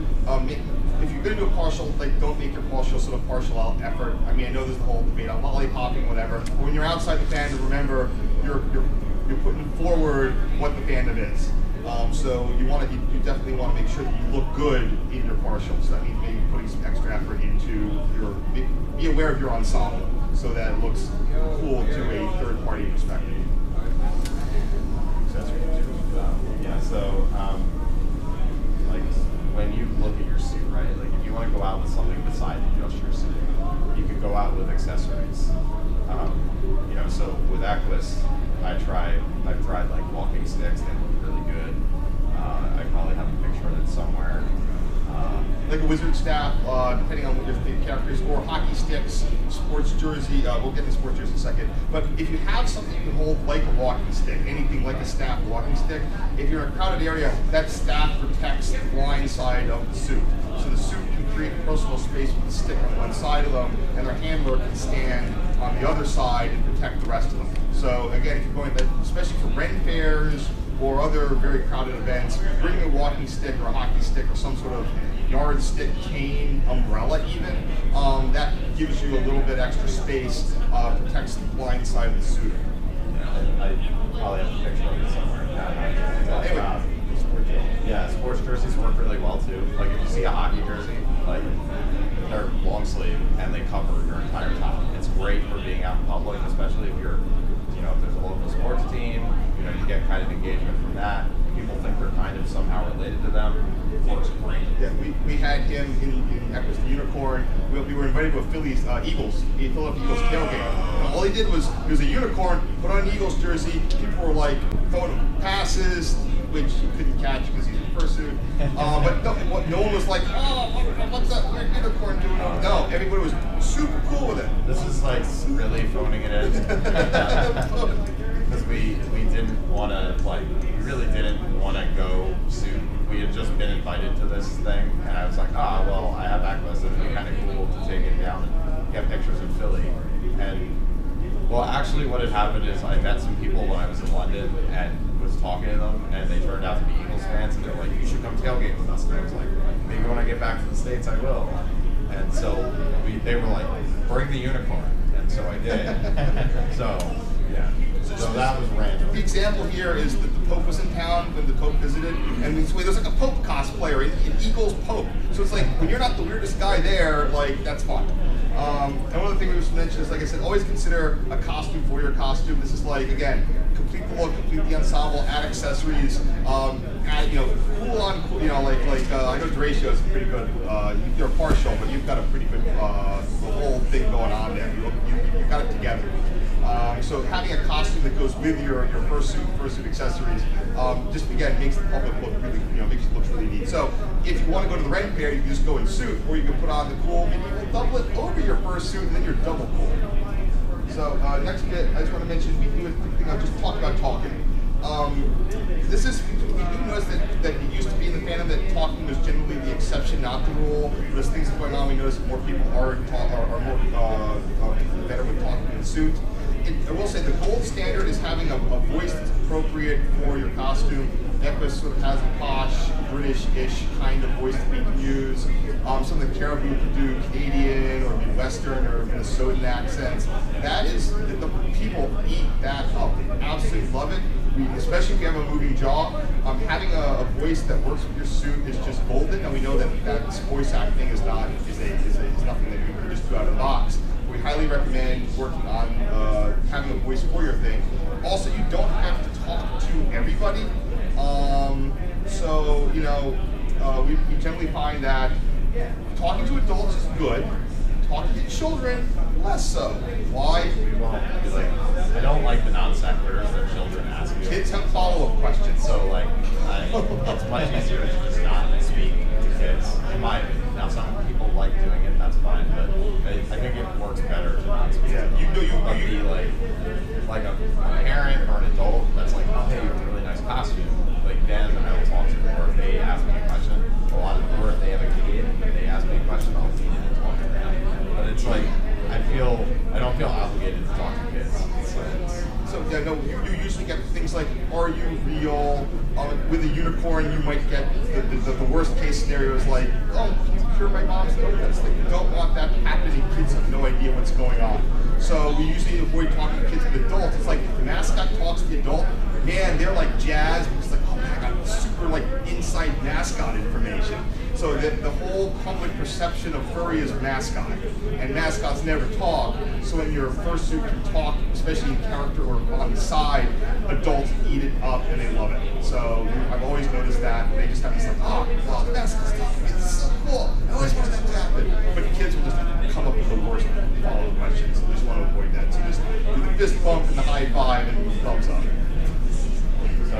If you're going to do a partial, don't make your partial sort of partial out effort. I mean, I know there's the whole debate on lollipopping, whatever. But when you're outside the fandom, remember you're putting forward what the fandom is. So you definitely want to make sure that you look good in your partial. So that means maybe putting some extra effort into be aware of your ensemble so that it looks cool to a third-party perspective. So when you look at your suit, right? Like if you want to go out with something besides just your suit, you could go out with accessories. So with Equus, I've tried like walking sticks. They look really good. I probably have a picture of it somewhere. Like a wizard staff, depending on what your favorite character is, or hockey sticks, sports jersey. We'll get to sports jersey in a second. But if you have something you can hold like a walking stick, anything like a staff walking stick, if you're in a crowded area, that staff protects the blind side of the suit. So the suit can create personal space with the stick on one side of them, and their handler can stand on the other side and protect the rest of them. So again, if you're going, especially for Ren fairs or other very crowded events, bring a walking stick or a hockey stick or some sort of yardstick, cane, umbrella even. That gives you a little bit extra space, protects the blind side of the suit. I probably have a picture of it somewhere. Anyway, sports jerseys work really well too. Like if you see a hockey jersey, like they're long sleeve and they cover your entire top. It's great for being out in public, especially if you're, if there's a local sports team, you get kind of engagement from that. People think they're kind of somehow related related to them works great. Yeah, we had him in Echoes the Unicorn. We were invited to a Philadelphia Eagles tailgate. And all he did was, he was a unicorn, put on an Eagles jersey, people were like throwing him passes, which he couldn't catch because he's in fursuit. But no one was like, oh, what's that weird unicorn doing? No, everybody was super cool with it. This is like really phoning it in. Because we didn't want to, we really didn't want to go suit. We had just been invited to this thing, and I was like, well, I have Backlist, and it'd be kind of cool to take it down and get pictures in Philly. And, well, actually what had happened is I met some people when I was in London, and was talking to them, and they turned out to be Eagles fans, and they were like, you should come tailgate with us. And I was like, maybe when I get back to the States, I will. And so they were like, bring the unicorn. And so I did. So, yeah. So that was random. The example here is that the Pope was in town when the Pope visited, and there's like a Pope cosplayer in Eagles Pope. So it's like, when you're not the weirdest guy there, like, that's fun. And one of the things we just mentioned is, like I said, always consider a costume for your costume. This is like, again, complete the look, complete the ensemble, add accessories, add, cool on, I know Duratio is pretty good. You're partial, but you've got a pretty good, the whole thing going on there. You've got it together. So having a costume that goes with your fursuit accessories, just again makes the public look really, makes it look really neat. So if you want to go to the red pair, you can just go in suit, or you can put on the cool medieval doublet over your fursuit, and then you're double cool. So next bit, I just want to mention, we do a quick thing. I'll just talk about talking. We do notice that it used to be in the fandom that talking was generally the exception, not the rule. But as things are going on, we notice that more people are more better with talking in suit. I will say the gold standard is having a voice that's appropriate for your costume. Echoes sort of has a posh, British-ish kind of voice that we can use. Some of the Caribou can do Canadian or Midwestern or Minnesotan accents. That is, the people eat that up. They absolutely love it. Especially if you have a moving jaw, having a voice that works with your suit is just golden, and we know that voice acting is nothing that you can just do out of the box. We highly recommend working on having a voice for your thing. Also, you don't have to talk to everybody. We generally find that talking to adults is good. Talking to children, less so. Why? We won't be like, I don't like the non sequiturs that children ask you. Kids have follow-up questions. So it's much easier to just not speak to kids, in my opinion. Now some people like doing it, that's fine, but I think it works better to not speak to them. But be like a parent or an adult that's like, oh hey, you have a really nice costume. Like then I will talk to them, or if they ask me a question, or if they have a kid and they ask me a question, I'll lean in and talk to them. But it's like, I don't feel obligated to talk to kids. You usually get things like, are you real? With a unicorn, you might get the worst case scenario is like, oh, can you cure my mom's donuts? Like, you don't want that happening. Kids have no idea what's going on. So we usually avoid talking to kids with adults. It's like if the mascot talks to the adult, man, they're like jazzed because like, oh my god, super like inside mascot information. So that the whole public perception of furry is mascot, and mascots never talk. So when your fursuit can talk, especially in character or on the side, adults eat it up and they love it. So I've always noticed that they just have this like, oh, the mascot's talking. It's so cool. I always wanted that to happen. But the kids will just come up with the worst follow-up questions. We just want to avoid that. So just do the fist bump and the high five and thumbs up. So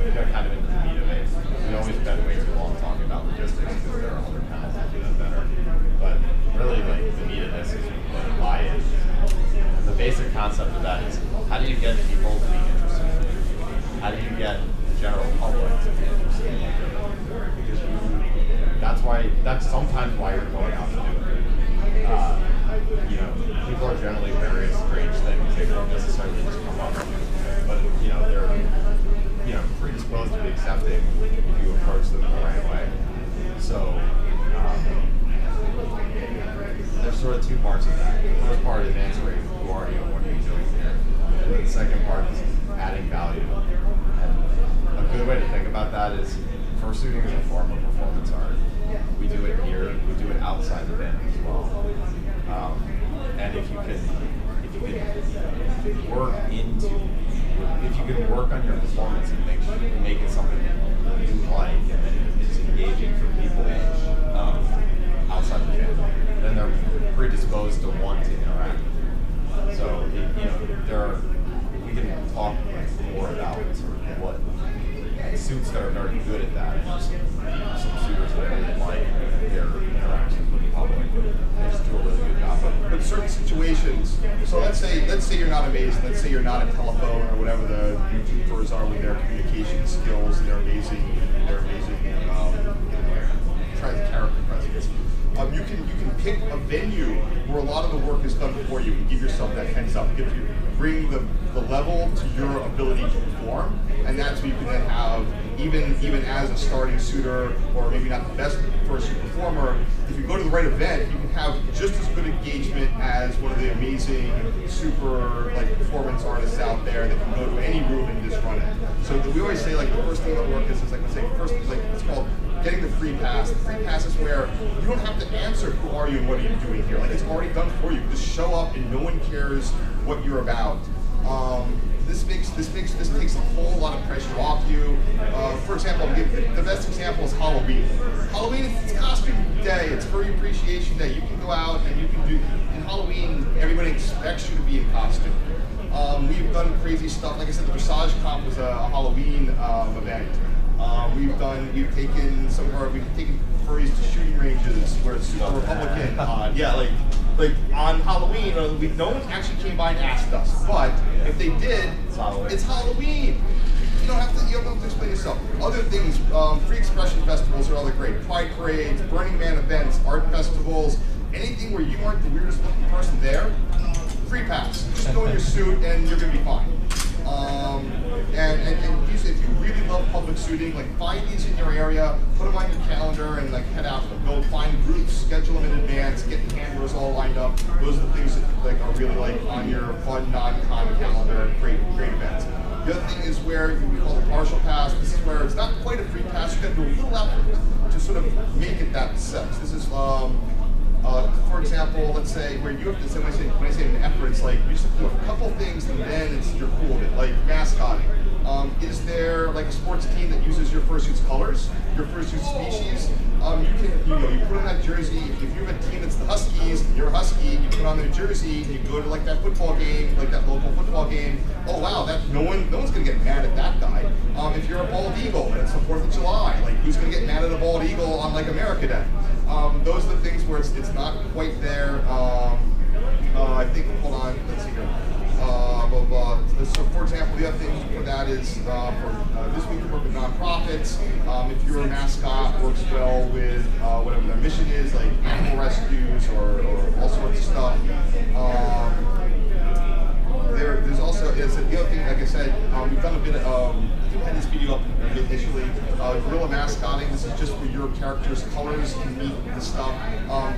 we got kind of into the meat of it. We always spend way too long talking about logistics because there are other panels that do that better. But really, like, the meat of this is buy-in. The basic concept of that is, how do you get people to be interested in it? How do you get the general public to be interested in it? That's sometimes why you're going out to do it. People are generally very strange things. They don't necessarily just come up with it. But, they're predisposed to be accepting if you approach them in the right way. So there's sort of two parts of that. The first part is answering who are you and what are you doing here. And then the second part is adding value. And a good way to think about that is fursuiting is a form of performance art. We do it here, we do it outside the band as well. And if you can work on your performance and make it something that you like, and some suitors that really like their interactions with the public. They just do a really good job of it. But certain situations, so let's say you're not amazing, let's say you're not a telephone or whatever the YouTubers are with their communication skills, their amazing character presence. You can pick a venue where a lot of the work is done for you and give yourself that heads up, bring the level to your ability to perform, and that's what you can then have, even as a starting suitor, or maybe not the best first performer, if you go to the right event, you can have just as good engagement as one of the amazing super performance artists out there that can go to any room and just run it. So we always say the first thing about work is it's called getting the free pass. The free pass is where you don't have to answer who are you and what are you doing here. It's already done for you. Just show up and no one cares what you're about. This takes a whole lot of pressure off you. For example, the best example is Halloween. Halloween is costume day. It's furry appreciation day. You can go out and you can do. In Halloween, everybody expects you to be in costume. We've done crazy stuff. Like I said, the Dressage Comp was a Halloween event. We've taken furries to shooting ranges where it's super Republican. On Halloween, no one actually came by and asked us, but if they did, it's Halloween. You don't have to explain yourself. Other things, free expression festivals are other great. Pride parades, Burning Man events, art festivals, anything where you aren't the weirdest looking person there, free pass. Just go in your suit and you're gonna be fine. And if you really love public suiting, find these in your area, put them on your calendar, and head out to them. Go find groups, schedule them in advance, get the cameras all lined up. Those are the things that are really on your fun, non-con calendar. Great events. The other thing is where we call the partial pass. This is where it's not quite a free pass. You got to do a little effort to sort of make it that success. This is. For example, let's say where you have to say, when I say an effort, it's you just have to do a couple things and then you're cool with it, like mascotting. Is there a sports team that uses your fursuit's colors, your fursuit species? You put on that jersey. If you have a team that's the Huskies, and you're a Husky, you put on their jersey, and you go to that football game, that local football game. Oh wow, no one's gonna get mad at that guy. If you're a bald eagle and it's the 4th of July, who's gonna get mad at a bald eagle on America Day? Those are the things where it's not quite there. I think, hold on, let's see here. So for example, the other thing for that is for this week we work with nonprofits. If your mascot works well with whatever their mission is, like animal rescues or all sorts of stuff. There's also the other thing, like I said, we've done a bit of we had this video up initially. Guerrilla mascotting. This is just where your character's colors can meet the stuff.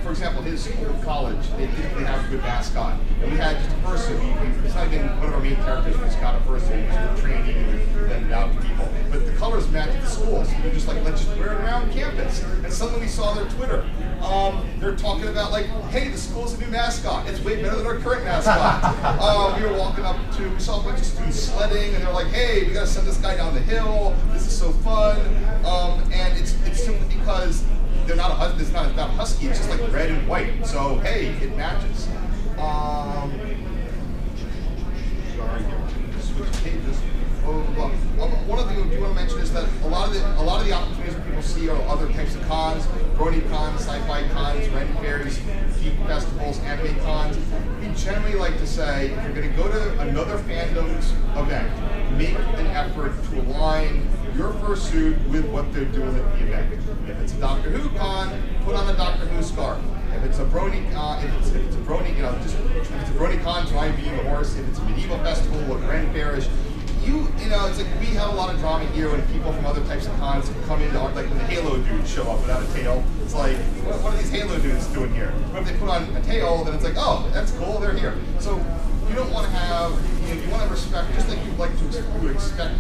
For example, his school college, they typically have a good mascot, and we had just a fursuit. It's not even one of our main characters. We just got a fursuit. We're training and then out to people. But the colors match the school, so we're just let's just wear it around campus. And suddenly we saw their Twitter. They're talking about hey, the school's a new mascot. It's way better than our current mascot. We were walking up we saw a bunch of students sledding, and they're like, hey, we gotta send this guy down the hill. This is so fun. And it's simply because it's not a husky. It's just red and white. So hey, it matches. Sorry, switch pages. One other thing I do want to mention is that a lot of the opportunities that people see are other types of cons, brony cons, sci-fi cons, Ren fairs, geek festivals, anime cons. We generally like to say, if you're going to go to another fandom's event, make an effort to align your fursuit with what they're doing at the event. If it's a Doctor Who con, put on a Doctor Who scarf. If it's a brony, if it's a brony, if it's a brony con, try being a horse. If it's a medieval festival, look Ren fairish. It's we have a lot of drama here when people from other types of cons come into art, when the Halo dudes show up without a tail. It's what are these Halo dudes doing here? But if they put on a tail, then it's oh, that's cool, they're here. So you don't want to have, you want to respect, just like you would expect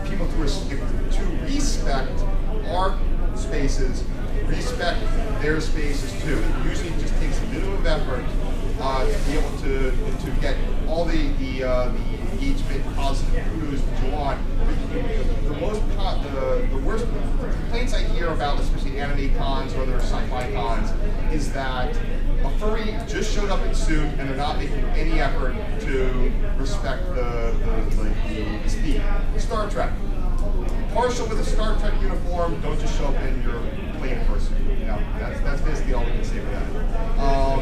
people to respect our spaces, respect their spaces too. It usually just takes a minimum of effort to be able to get all the engagement, positive kudos that you want. The worst complaints I hear about, especially anime cons or other sci-fi cons, is that a furry just showed up in suit and they're not making any effort to respect the theme. Star Trek. partial with a Star Trek uniform, don't just show up in your plain person. You know, that's basically all we can say for that.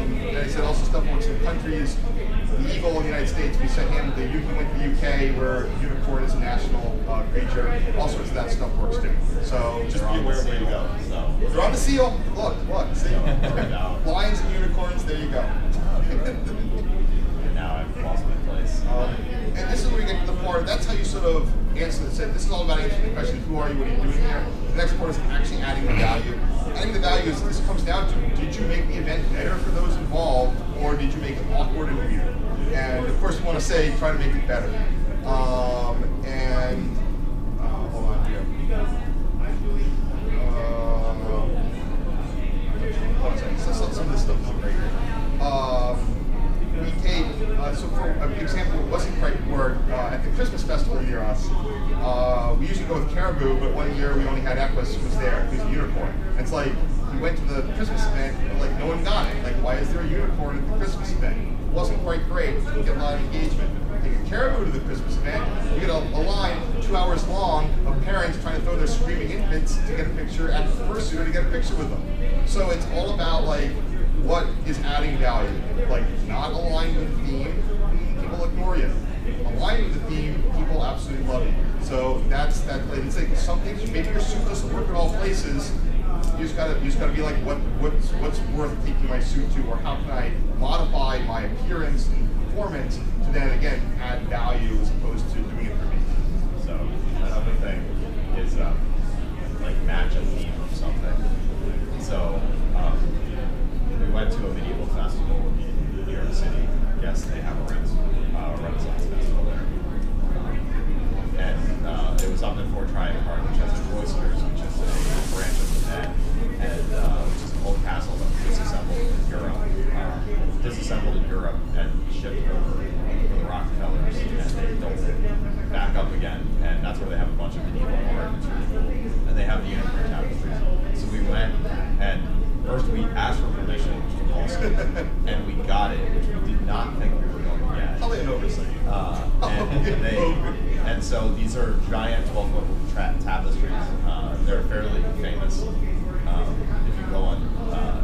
And I said also stuff works in countries. The eagle in the United States, we sent him, he went to the UK where unicorn is a national creature. All sorts of that stuff works too. So just be aware of where you go. So. You're on the seal. Look, see? Lions and unicorns, there you go. Now I've lost my place. And this is where we get to the part, that's how you sort of answer it. This is all about answering the question, who are you, what are you doing here? The next part is actually adding the value. Adding the value is, this comes down to, did you make the event better for those involved, or did you make it awkward and weird? And of course we want to say, try to make it better. Hold on here. Some of this stuff is great. We take, so for an example, it wasn't quite word, at the Christmas festival near us, we usually go with caribou, but one year we only had Equus was there, who's a unicorn. And it's like, we went to the Christmas event, but like no one got it. Like, why is there a unicorn at the Christmas event? It wasn't quite great, didn't get a lot of engagement. Take a caribou to the Christmas event, you get a line 2 hours long of parents trying to throw their screaming infants to get a picture at the fursuit to get a picture with them. So it's all about like, what is adding value? Like, not aligned with the theme, people ignore you. Aligned with the theme, people absolutely love you. So that's that. It's like some things, maybe your suit doesn't work in all places. You just gotta be like, what's worth taking my suit to, or how can I modify my appearance and performance to then again add value as opposed to doing it for me. So another thing is like match a theme or something. So we went to a medieval festival in New York City. Yes, they have a Renaissance festival there. And it was up in Fort Tryon Park, which has the Cloisters, which is a branch of the Met, and which is an old castle that was disassembled in Europe and shipped over for the Rockefellers, and they built it back up again, and that's where they have a bunch of medieval art, which is really cool. And they have the unicorn tapestries. So we went, and first we asked for permission, which was awesome, and we got it, which we did not think we were going to get. Probably an oversight. And so these are giant 12-foot tapestries. They're fairly famous. If you go on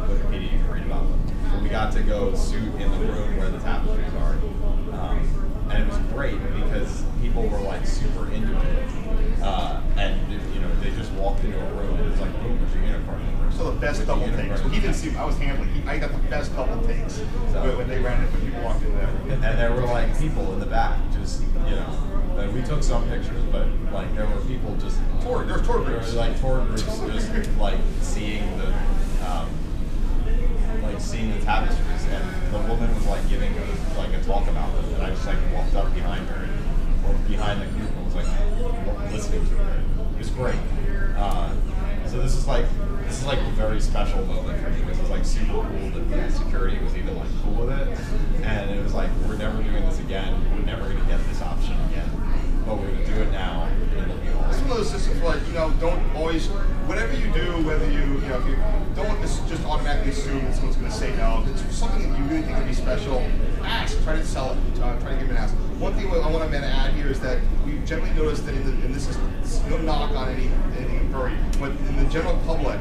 Wikipedia, you can read about them. But we got to go suit in the room where the tapestries are. And it was great because people were like super into it. And you know, they just walked into a room and it was like, boom, there's a unicorn in the room. So the best double takes. Well, he didn't see, I was handling, I got the best double takes when they ran it, when people walked in there. And there were like people in the back, just, you know, like we took some pictures, but like there were people just, there were tour groups. There were like tour groups just like seeing the tapestries, and the woman was like giving a talk about it, and I just like walked up behind her or behind the group and was like listening to her. It was great. So this is like a very special moment for me because it's like super cool that the security was even like cool with it, and it was like, we're never doing this again. We're never going to get this option again, but we're going to do it now. And it'll be awesome. It's one of those systems where, you know, don't always, whatever you do, whether you know, if you don't just automatically assume that someone's going to say no. If it's something that you really think would be special, ask. Try to sell it. Try to give it an ask. One thing I want to add here is that we've generally noticed that and this is no knock on anything in furry, but in the general public,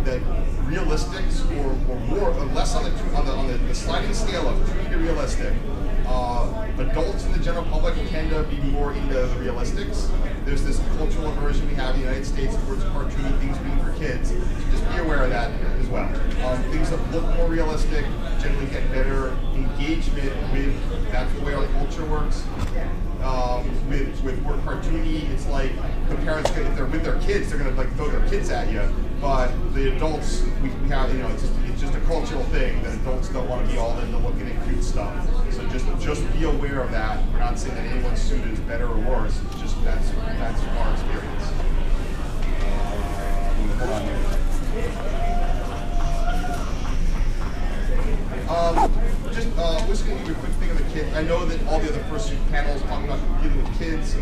that realistics or more or less on the sliding scale of true to realistic, adults in the general public tend to be more into the realistics. There's this cultural aversion we have in the United States towards cartoony things being for kids. So just be aware of that as well. Things that look more realistic generally get better engagement with, that's the way our culture works. With more cartoony, it's like the parents, if they're with their kids, they're gonna like throw their kids at you. But the adults, we have, you know, it's just a cultural thing that adults don't want to be all into looking at cute stuff. So just be aware of that. We're not saying that anyone's suit is better or worse. It's just that's our experience. Hold on here. Just going to give you a quick thing of the kids. I know that all the other fursuit panels talking about dealing with kids.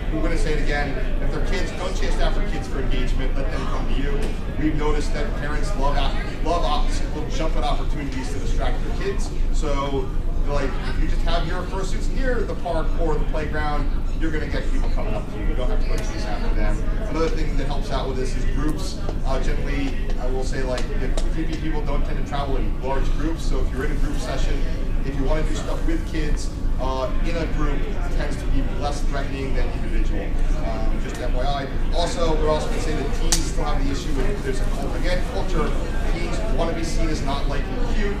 We're going to say it again. If they're kids, don't chase after kids for engagement. Let them come to you. We've noticed that parents will jump at opportunities to distract their kids. So, like, if you just have your fursuits near the park or the playground, you're going to get people coming up to you. You don't have to go chase after them. Another thing that helps out with this is groups. Generally, I will say, like, creepy people don't tend to travel in large groups, so if you're in a group session, if you want to do stuff with kids, in a group tends to be less threatening than individual. Just FYI. Also, we're also going to say that teens still have the issue with there's a culture. Teens want to be seen as not like cute,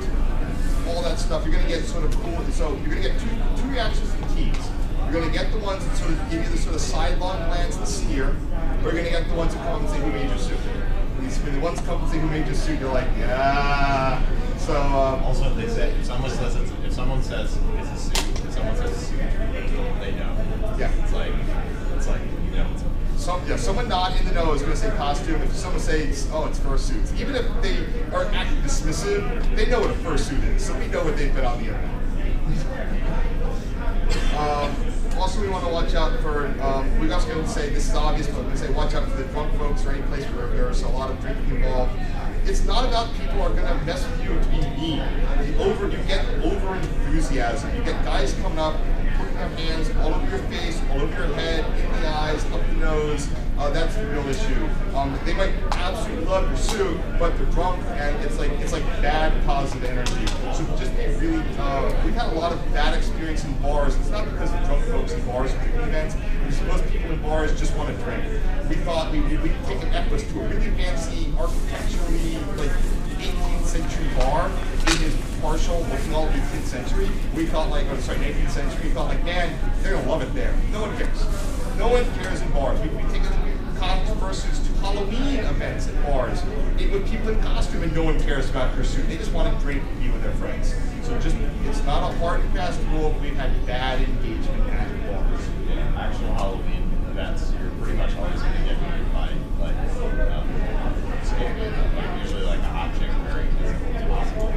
all that stuff. You're going to get sort of cool. So you're going to get two reactions from teens. You're going to get the ones that sort of give you the sort of sidelong glance and sneer, or you're going to get the ones that come and say, "Who made your suit?" When the ones come and say, "Who made your suit?" You're like, "Yeah." So also, they say if someone says it's a suit, if someone says a suit, they know. Yeah. It's like you know. Someone not in the know is going to say costume. If someone says, "Oh, it's fursuits," even if they are acting dismissive, they know what a fursuit is. So we know what they've been on the internet. Also, we want to watch out for, we're also going to say, this is obvious, but we're going to say watch out for the drunk folks or any place where there's a lot of drinking involved. It's not about people are going to mess with you to be mean. You get over enthusiasm. You get guys coming up, putting their hands all over your face, all over your head, in the eyes, up the nose. That's the real issue. They might absolutely love your suit, but they're drunk, and it's like bad positive energy. So just be really. We've had a lot of bad experience in bars. It's not because of drunk folks in bars or drinking events. It's most people in bars just want to drink. We thought we'd take an Equus to a really fancy, architecturally, like 18th century bar in his partial, looking all 18th century. We thought 19th century. We thought man, they're gonna love it there. No one cares. No one cares in bars. We take fursuits to Halloween events at bars with people in costume, and no one cares about your suit. They just want to drink and be with their friends. So it's not a hard and fast rule. We've had bad engagement at bars. Yeah, actual Halloween events, you're pretty much always going to get moved by usually a hot chick wearing as possible.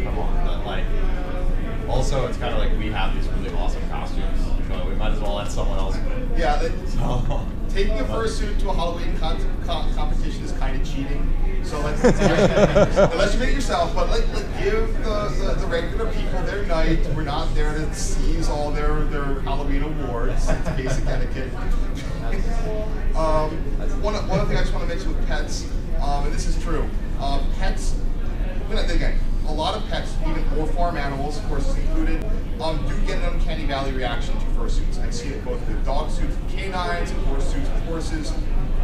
Come on, but also it's kind of like we have these really awesome costumes, but we might as well let someone else. Yeah, taking a fursuit to a Halloween competition is kind of cheating. So unless you make it yourself, but give the regular people their night. We're not there to seize all their Halloween awards. It's basic etiquette. One other thing I just want to mention with pets, and this is true. Pets, again, a lot of pets, even or farm animals, of course, is included, do get an uncanny valley reaction to fursuits. I've seen it both with dog suits with canines and horse suits with horses.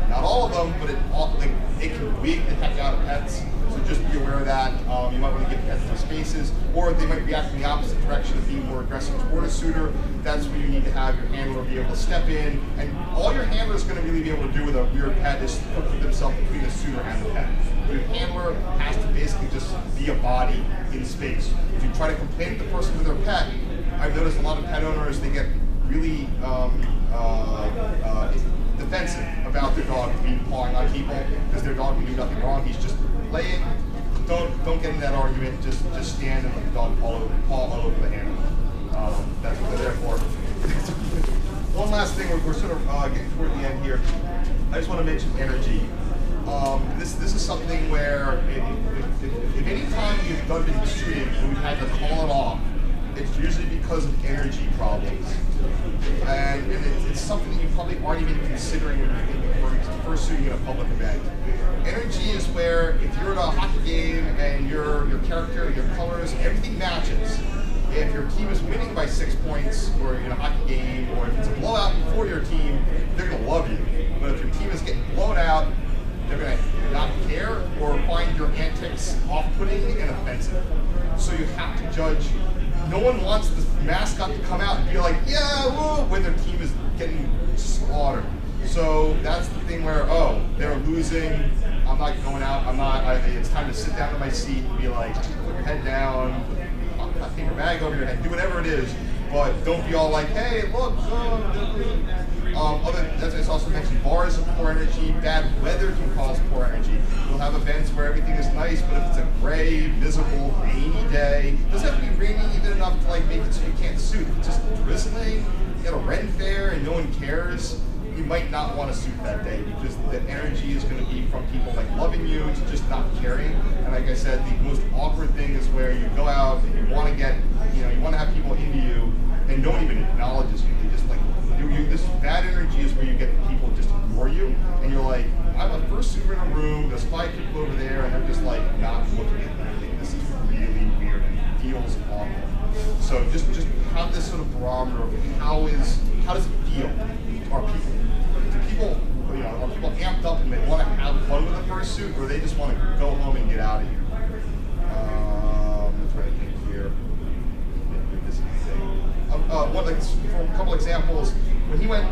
Not all of them, but it can wig the heck out of pets. So just be aware of that. You might want to give pets their spaces, or they might react in the opposite direction of being more aggressive toward a suitor. That's when you need to have your handler be able to step in, and all your handler is going to really be able to do with a weird pet is put themselves between the suitor and the pet. Your handler has to basically just be a body in space. If you try to complain to the person with their pet, I've noticed a lot of pet owners, they get really defensive about their dog being pawing on people because their dog can do nothing wrong. He's just playing. Don't get in that argument. Just stand and let the dog paw all over the handle. That's what they're there for. One last thing, we're sort of getting toward the end here. I just want to mention energy. This is something where if any time you've been shooting and we've had to call it off, it's usually because of energy problems. And it's something that you probably aren't even considering when you're thinking for shooting in a public event. Energy is where if you're at a hockey game and your character, your colors, everything matches. If your team is winning by 6 points, or in a hockey game, or if it's a blowout for your team, they're going to love you. But if your team is getting blown out, they're going to not care or find your antics off-putting and offensive. So you have to judge. No one wants the mascot to come out and be like, yeah, woo, when their team is getting slaughtered. So that's the thing where, oh, they're losing, I'm not going out, it's time to sit down in my seat and be like, put your head down, put your bag over your head, do whatever it is, but don't be all like, hey, look, as I also mentioned, bars have poor energy, bad weather can cause poor energy. You'll have events where everything is nice, but if it's a gray, miserable, rainy day, it doesn't have to be rainy even enough to make it so you can't suit. If it's just drizzling, you got a Ren fair and no one cares, you might not want to suit that day because the energy is going to be from people loving you to just not caring. And like I said, the most awkward thing is where you go out and you want to get, you want to have people into you, and no one even acknowledges you. They just like, this bad energy is where you get the people just ignore you, and you're like, I'm a fursuiter in a room, there's 5 people over there, and they're just like not looking at anything. This is really weird and feels awful. So just have this sort of barometer of how does it feel? Are people are people amped up and they want to have fun with a fursuit, or they just want to go home and get out of here? I'm trying to think here. For a couple examples, when he went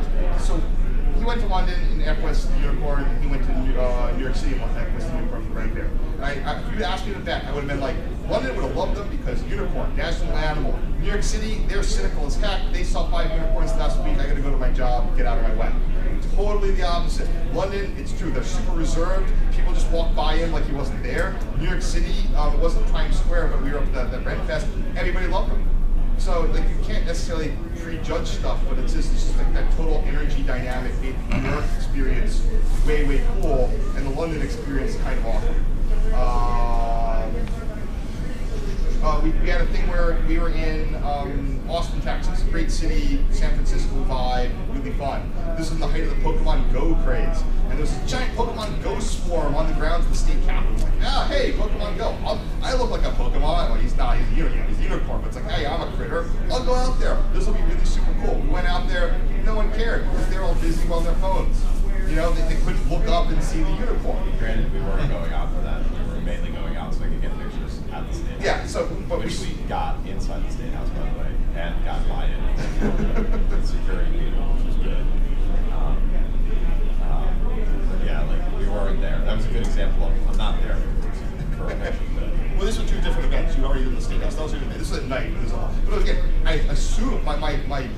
to London in Equus Unicorn, and he went to New York City in Equus Unicorn for right there. If you'd asked me to bet, I would have been like, London would have loved them because unicorn, national animal. New York City, they're cynical as heck. They saw 5 unicorns last week. I got to go to my job, get out of my way. Totally the opposite. London, it's true, they're super reserved. People just walk by him like he wasn't there. New York City, it wasn't Times Square, but we were up at the Ren Fest. Everybody loved him. So like you can't necessarily prejudge stuff, but it's just like that total energy dynamic made the New York experience way cool, and the London experience kind of awkward. We had a thing where we were in Austin, Texas, great city, San Francisco vibe, really fun. This is the height of the Pokemon Go craze, and there's a giant Pokemon Go swarm on the grounds of the state capitol. Like, hey, Pokemon Go. I look like a Pokemon. Well, he's not. He's a unicorn. But it's like, hey, I'm a critter. I'll go out there. This will be really super cool. We went out there. No one cared because they were all busy on their phones. You know, they couldn't look up and see the unicorn. Granted, we weren't going out for that. We were mainly going out so we could get pictures at the state. Yeah. So, but which we got inside the state house, by the way, and got buy-in security people, which was good. Yeah, like we weren't there. That was a good example of I'm not there. Well, these were 2 different events. You already did the state house. This was at night. But again, I assume my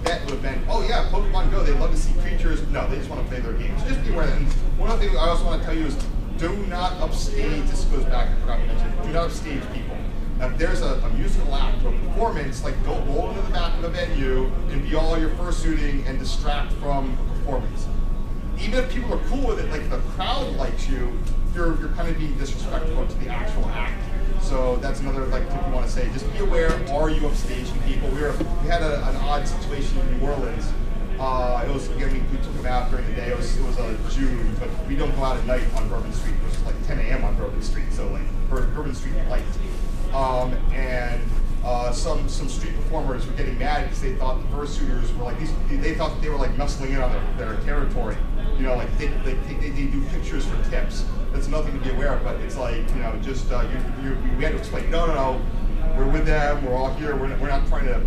bet would have been, oh yeah, Pokemon Go. They love to see creatures. No, they just want to play their games. So just be aware. And one other thing I also want to tell you is, do not upstage. This goes back. I forgot to mention. Do not upstage people. If there's a musical act or a performance, like don't roll into the back of a venue and be all your fursuiting and distract from the performance. Even if people are cool with it, like the crowd likes you, you're kind of being disrespectful to the actual act. So that's another like tip you want to say. Just be aware, are you upstaging people? We had an odd situation in New Orleans. It was, again, we took them out during the day. It was June, but we don't go out at night on Bourbon Street. It was like 10 a.m. on Bourbon Street, so like Bourbon Street light. Some street performers were getting mad because they thought the fursuiters were like they thought that they were like muscling in on their territory. You know, like they do pictures for tips. That's nothing to be aware of, but it's like, you know, just we had to explain. No, we're with them. We're all here. We're not trying to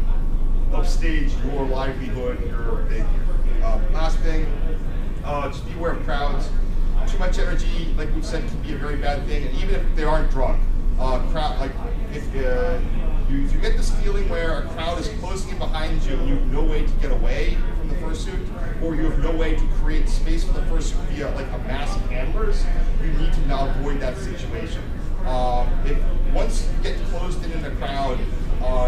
upstage your livelihood. Your thing. Last thing, just be aware of crowds. Too much energy, like we said, can be a very bad thing, and even if they aren't drunk. If you get this feeling where a crowd is closing in behind you and you have no way to get away from the fursuit, or you have no way to create space for the fursuit via like a mass of handlers, you need to now avoid that situation. If once you get closed in a crowd,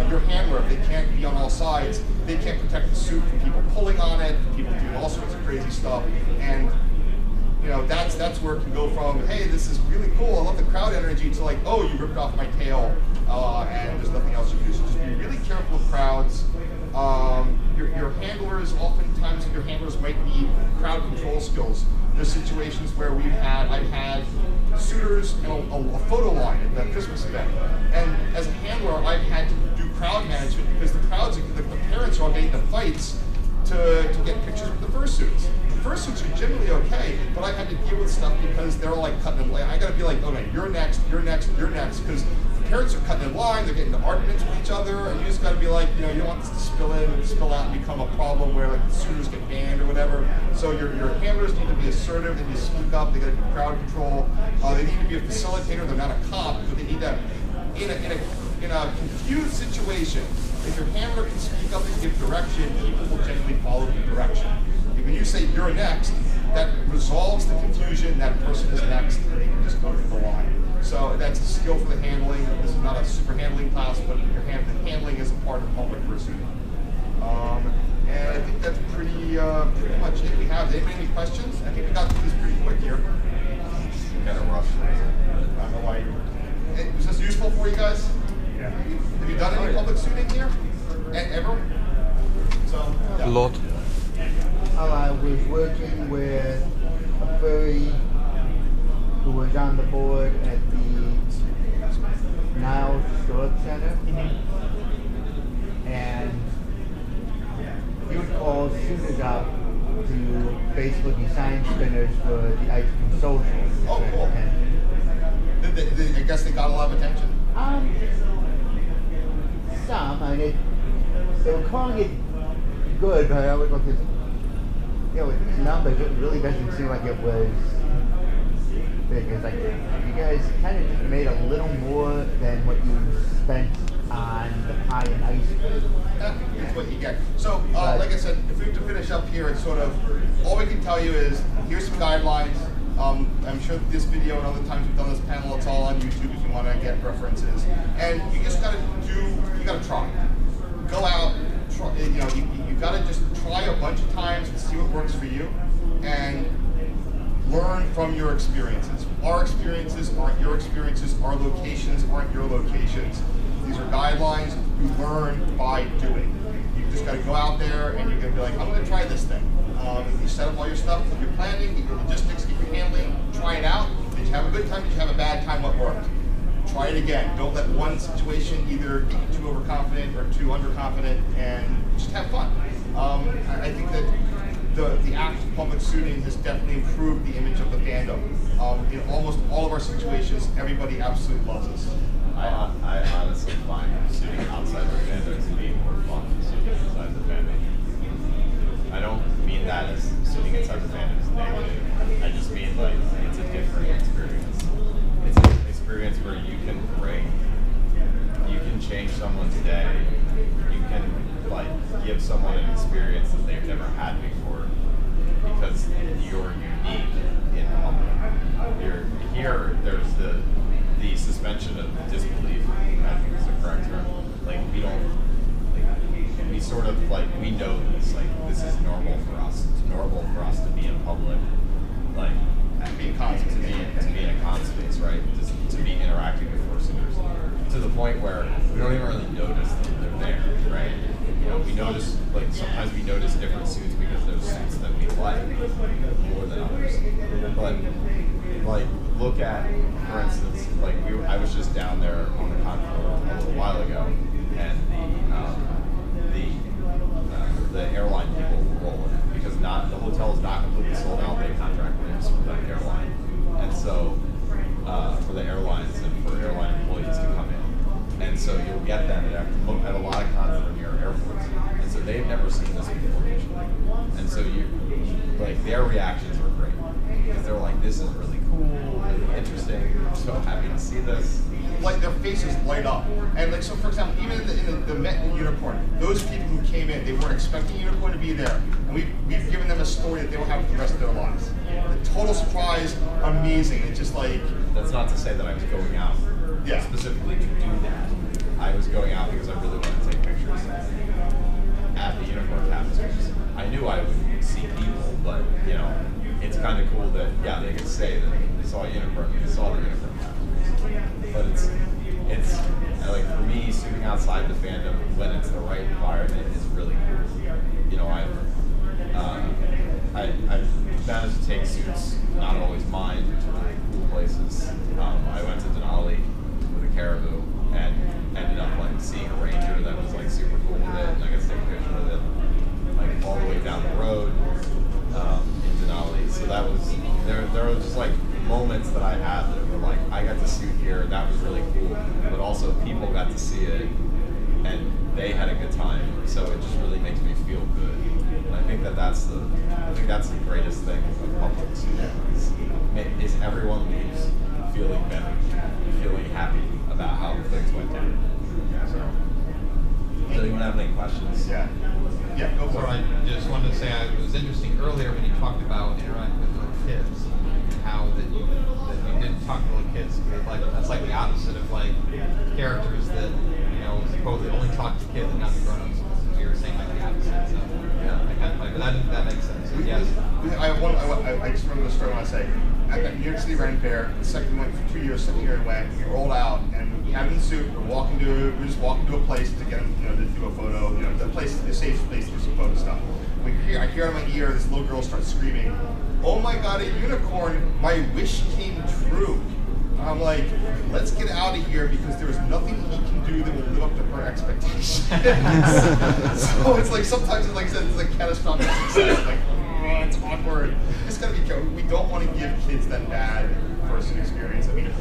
your handler, if they can't be on all sides, they can't protect the suit from people pulling on it, from people doing all sorts of crazy stuff, and you know, that's where it can go from, hey, this is really cool, I love the crowd energy, to like, oh, you ripped off my tail, and there's nothing else you can do. So just be really careful with crowds. Your handlers, oftentimes your handlers might need crowd control skills. There's situations where I've had suitors in a photo line at the Christmas event, and as a handler, I've had to do crowd management because the parents are all getting into fights to get pictures with the fursuits. The fursuits are generally okay, but I've had to deal with stuff because they're all like cutting in line. I gotta be like, okay, you're next, because the parents are cutting in line, they're getting into arguments with each other, and you just gotta be like, you know, you don't want this to spill out and become a problem where like the suitors get banned or whatever. So your handlers need to be assertive, they need to speak up, they gotta do crowd control, they need to be a facilitator, they're not a cop, but they need to, in a confused situation, if your handler can speak up and give direction, people will generally follow the direction. When you say you're next, that resolves the confusion, that person is next, and they can just go through the line. So that's a skill for the handling. This is not a super handling class, but your handling is a part of public pursuit. And I think that's pretty much it we have. Anybody any questions? I think we got through this pretty quick here. Kind of rough. I don't know why was this useful for you guys? Yeah. Have you done any public suiting here? Ever? So, yeah. A lot. I was working with a furry who was on the board at the Niles Storage Center, and he would call suitors up to basically design spinners for the ice cream social. Oh, cool. I guess they got a lot of attention. Some. I mean, they were calling it good, but I always looked at, with numbers, it really doesn't seem like it was big. It's like, you guys kind of just made a little more than what you spent on the pie and ice cream. That's what you get. So, like I said, if we have to finish up here, it's sort of, all we can tell you is, here's some guidelines. I'm sure that this video and other times we've done this panel, it's all on YouTube if you want to get references. And you just got to you got to try. Go out, try, you got to just try a bunch of times and see what works for you, and learn from your experiences. Our experiences aren't your experiences. Our locations aren't your locations. These are guidelines. You learn by doing. You just got to go out there and you're going to be like, I'm going to try this thing. You set up all your stuff, get your planning, get your logistics, get your handling, try it out. Did you have a good time? Did you have a bad time? What worked? Try it again. Don't let one situation either get you too overconfident or too underconfident, and just have fun. I think that the act of public suiting has definitely improved the image of the fandom. In almost all of our situations, everybody absolutely loves us. I honestly find suiting outside the fandom to be more fun than suiting inside the fandom. I don't mean that as suiting inside the fandom is negative. I just mean like it's a different experience. It's an experience where you can change someone's day. You can like give someone an experience that they've never had before because you're unique in public. You're here. There's the suspension of disbelief. I think is the correct term. Like we don't. We sort of like, we know this, like this is normal for us. It's normal for us to be in public, like and be in con space. To be in a con space, right? Just to be interacting with fursuiters to the point where we don't even really notice that they're there, right? We notice, like sometimes we notice different suits because there's suits that we like more than others. But like look at, for instance, like I was just down there on the con floor a little while ago, and the airline people were rolling because the hotel is not completely sold out. They have contract rooms for the airline, and so for the airlines and for airline employees to come in, and so you'll get them at a lot of cons that are near airports, and so they've never seen this before usually, and so like their reactions were great because they're like, this is really cool, really interesting. I'm so happy to see this. Like their faces light up, and like so. For example, even in the Met and Unicorn, those people who came in, they weren't expecting Unicorn to be there, and we've given them a story that they will have for the rest of their lives. The total surprise, amazing. It's just like, that's not to say that I was going out specifically to do that. I was going out because I really wanted to take pictures at the Unicorn tapestries. I knew I would see people, but it's kind of cool that they could say that they saw a unicorn, they saw the unicorn tapestries. But it's like for me, suiting outside the fandom when it's the right environment is really cool. I've managed to take suits, not always mine, to really cool places. I went to Denali with a caribou and ended up like seeing a ranger that was like super cool with it, and I got to take a picture with it, like all the way down the road in Denali. So that was there was just like moments that I had that were like, I got to suit here, that was really cool, but also people got to see it and they had a good time, so it just really makes me feel good. And I think that's the greatest thing of public suiting is everyone leaves feeling better, feeling happy about how things went down. So, does anyone have any questions? Yeah, go for it. I just wanted to say it was interesting earlier when you talked about interacting with little kids, and how that you didn't talk to little kids. Like that's like the opposite of like characters that supposedly only talk to kids and not to grown-ups. So you were saying like the opposite. So yeah, I kind of like that makes sense. So, yes. I have I just remember the story when I say, at that New York City Ren Fair, the second one for 2 years, second year went, we rolled out, and we had him in the suit, we're just walking to a place to get him, to do a photo, the place, the safe place to do some photo stuff. I hear in my ear, this little girl starts screaming, "Oh my God, a unicorn, my wish came true." I'm like, let's get out of here because there's nothing he can do that will live up to her expectations. So it's like sometimes, like I said, it's like catastrophic success. Like, oh, it's awkward. Just gotta be careful. We don't want to give kids that bad first experience. I mean,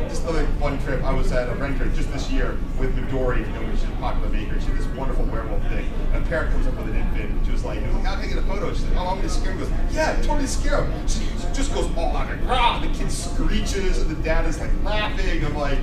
just another one trip. I was at a renter just this year with Midori, she's a popular baker. She had this wonderful werewolf thing. And a parent comes up with an infant, and she was like, "How can I get a photo?" She's like, "Oh, I'm gonna scare him." He goes, "Yeah, totally scare him." She just goes all out, like, rah! The kid screeches, and the dad is like laughing. I'm like,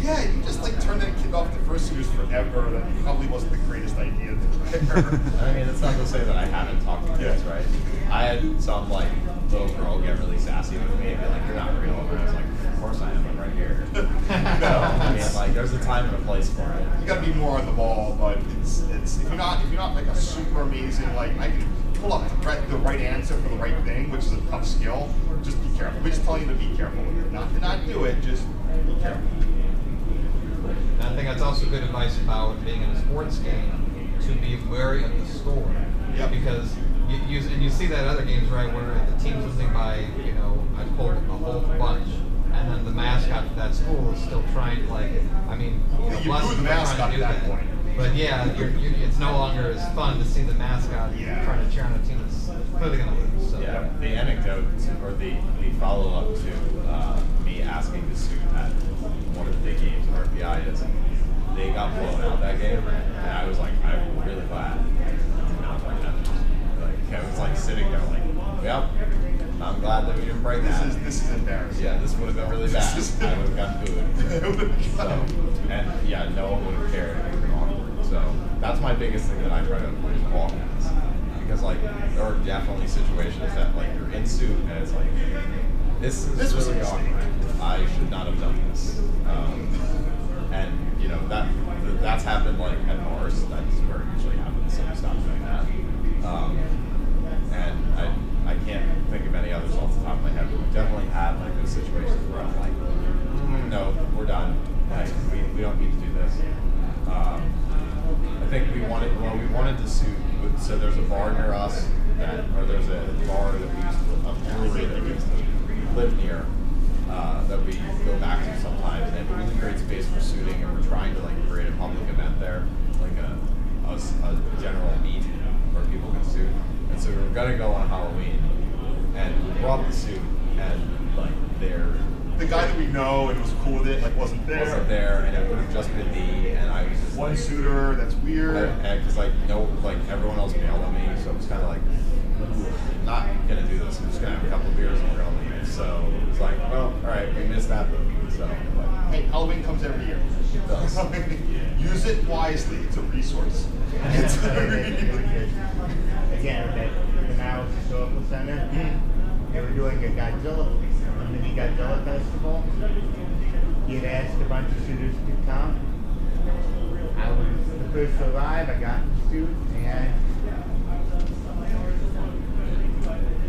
yeah, you just like turned that kid off to fursuiters forever. That probably wasn't the greatest idea there. I mean, it's not to say that I haven't talked to kids, right? I had some like little girl get really sassy with me and be like, "You're not real," and I was like, "Of course I am. I'm right here." No, I mean, like, there's a time and a place for it. You gotta be more on the ball, but it's if you're not like a super amazing, like I can pull up the right answer for the right thing, which is a tough skill. Just be careful. We just tell you to be careful with it, not to not do it. Just be careful. And I think that's also good advice about being in a sports game, to be wary of the score. Yep. Because you see that in other games, right, where the team's losing by, a whole bunch, and then the mascot of that school is still trying to, like, I mean, you boo the mascot at that point. But yeah, it's no longer as fun to see the mascot trying to cheer on a team that's clearly going to lose. So. Yeah, the anecdote, or the follow-up to me asking to suit at one of the big games at RPI is they got blown out that game, and I was like, I'm really glad not like that. Like, I was like sitting there like, yep, I'm glad that we didn't break that. This is embarrassing. Yeah, this would have been really bad. I would have gotten booed. So, and yeah, no one would have cared. It would have been awkward. So that's my biggest thing that I try to avoid is awkwardness. Because like there are definitely situations that like you're in suit and it's like this is really awkward. I should not have done this. And that's happened like at Mars. That's where it usually happens. So we stop doing that. And I can't think of any others off the top of my head, but we definitely had like those situations where I'm like, no, we're done. Like we don't need to do this. I think we wanted to suit. So there's a bar near us or there's a bar that we used to, a brewery that we used to live near, that we go back to sometimes. And they have a really great space for suiting, and we're trying to like create a public event there, like a general meet where people can suit. And so we were gonna go on Halloween, and we brought the suit, and like the guy that we know and was cool with it, like wasn't there, and it would have just been me, and I was just one suitor. That's weird. And because like everyone else bailed on me, so it was kind of like, I'm not gonna do this. I'm just gonna have a couple of beers and we're gonna leave. So it's like, well, all right, we missed that movie. So hey, Halloween comes every year. It does. Use it wisely. It's a resource. Again, at the Now Historical Center, they were doing a mini Godzilla festival. He had asked a bunch of suitors to come. I was the first to arrive. I got the suit, and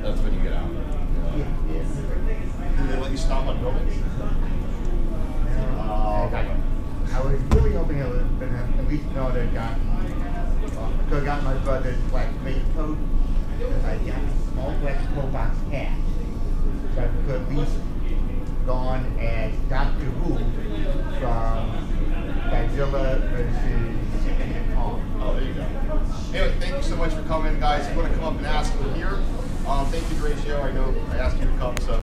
that's when you get out. Did they let you stomp on buildings? I was really hoping it would have been at least know that I could have gotten my brother's black great coat. I got a small black smallpox hat. So I could at least gone as Doctor Who from Godzilla vs. Kong. Oh, there you go. Anyway, thank you so much for coming, guys. If you want to come up and ask, we're here. Thank you, Horatio. I know I asked you to come, so.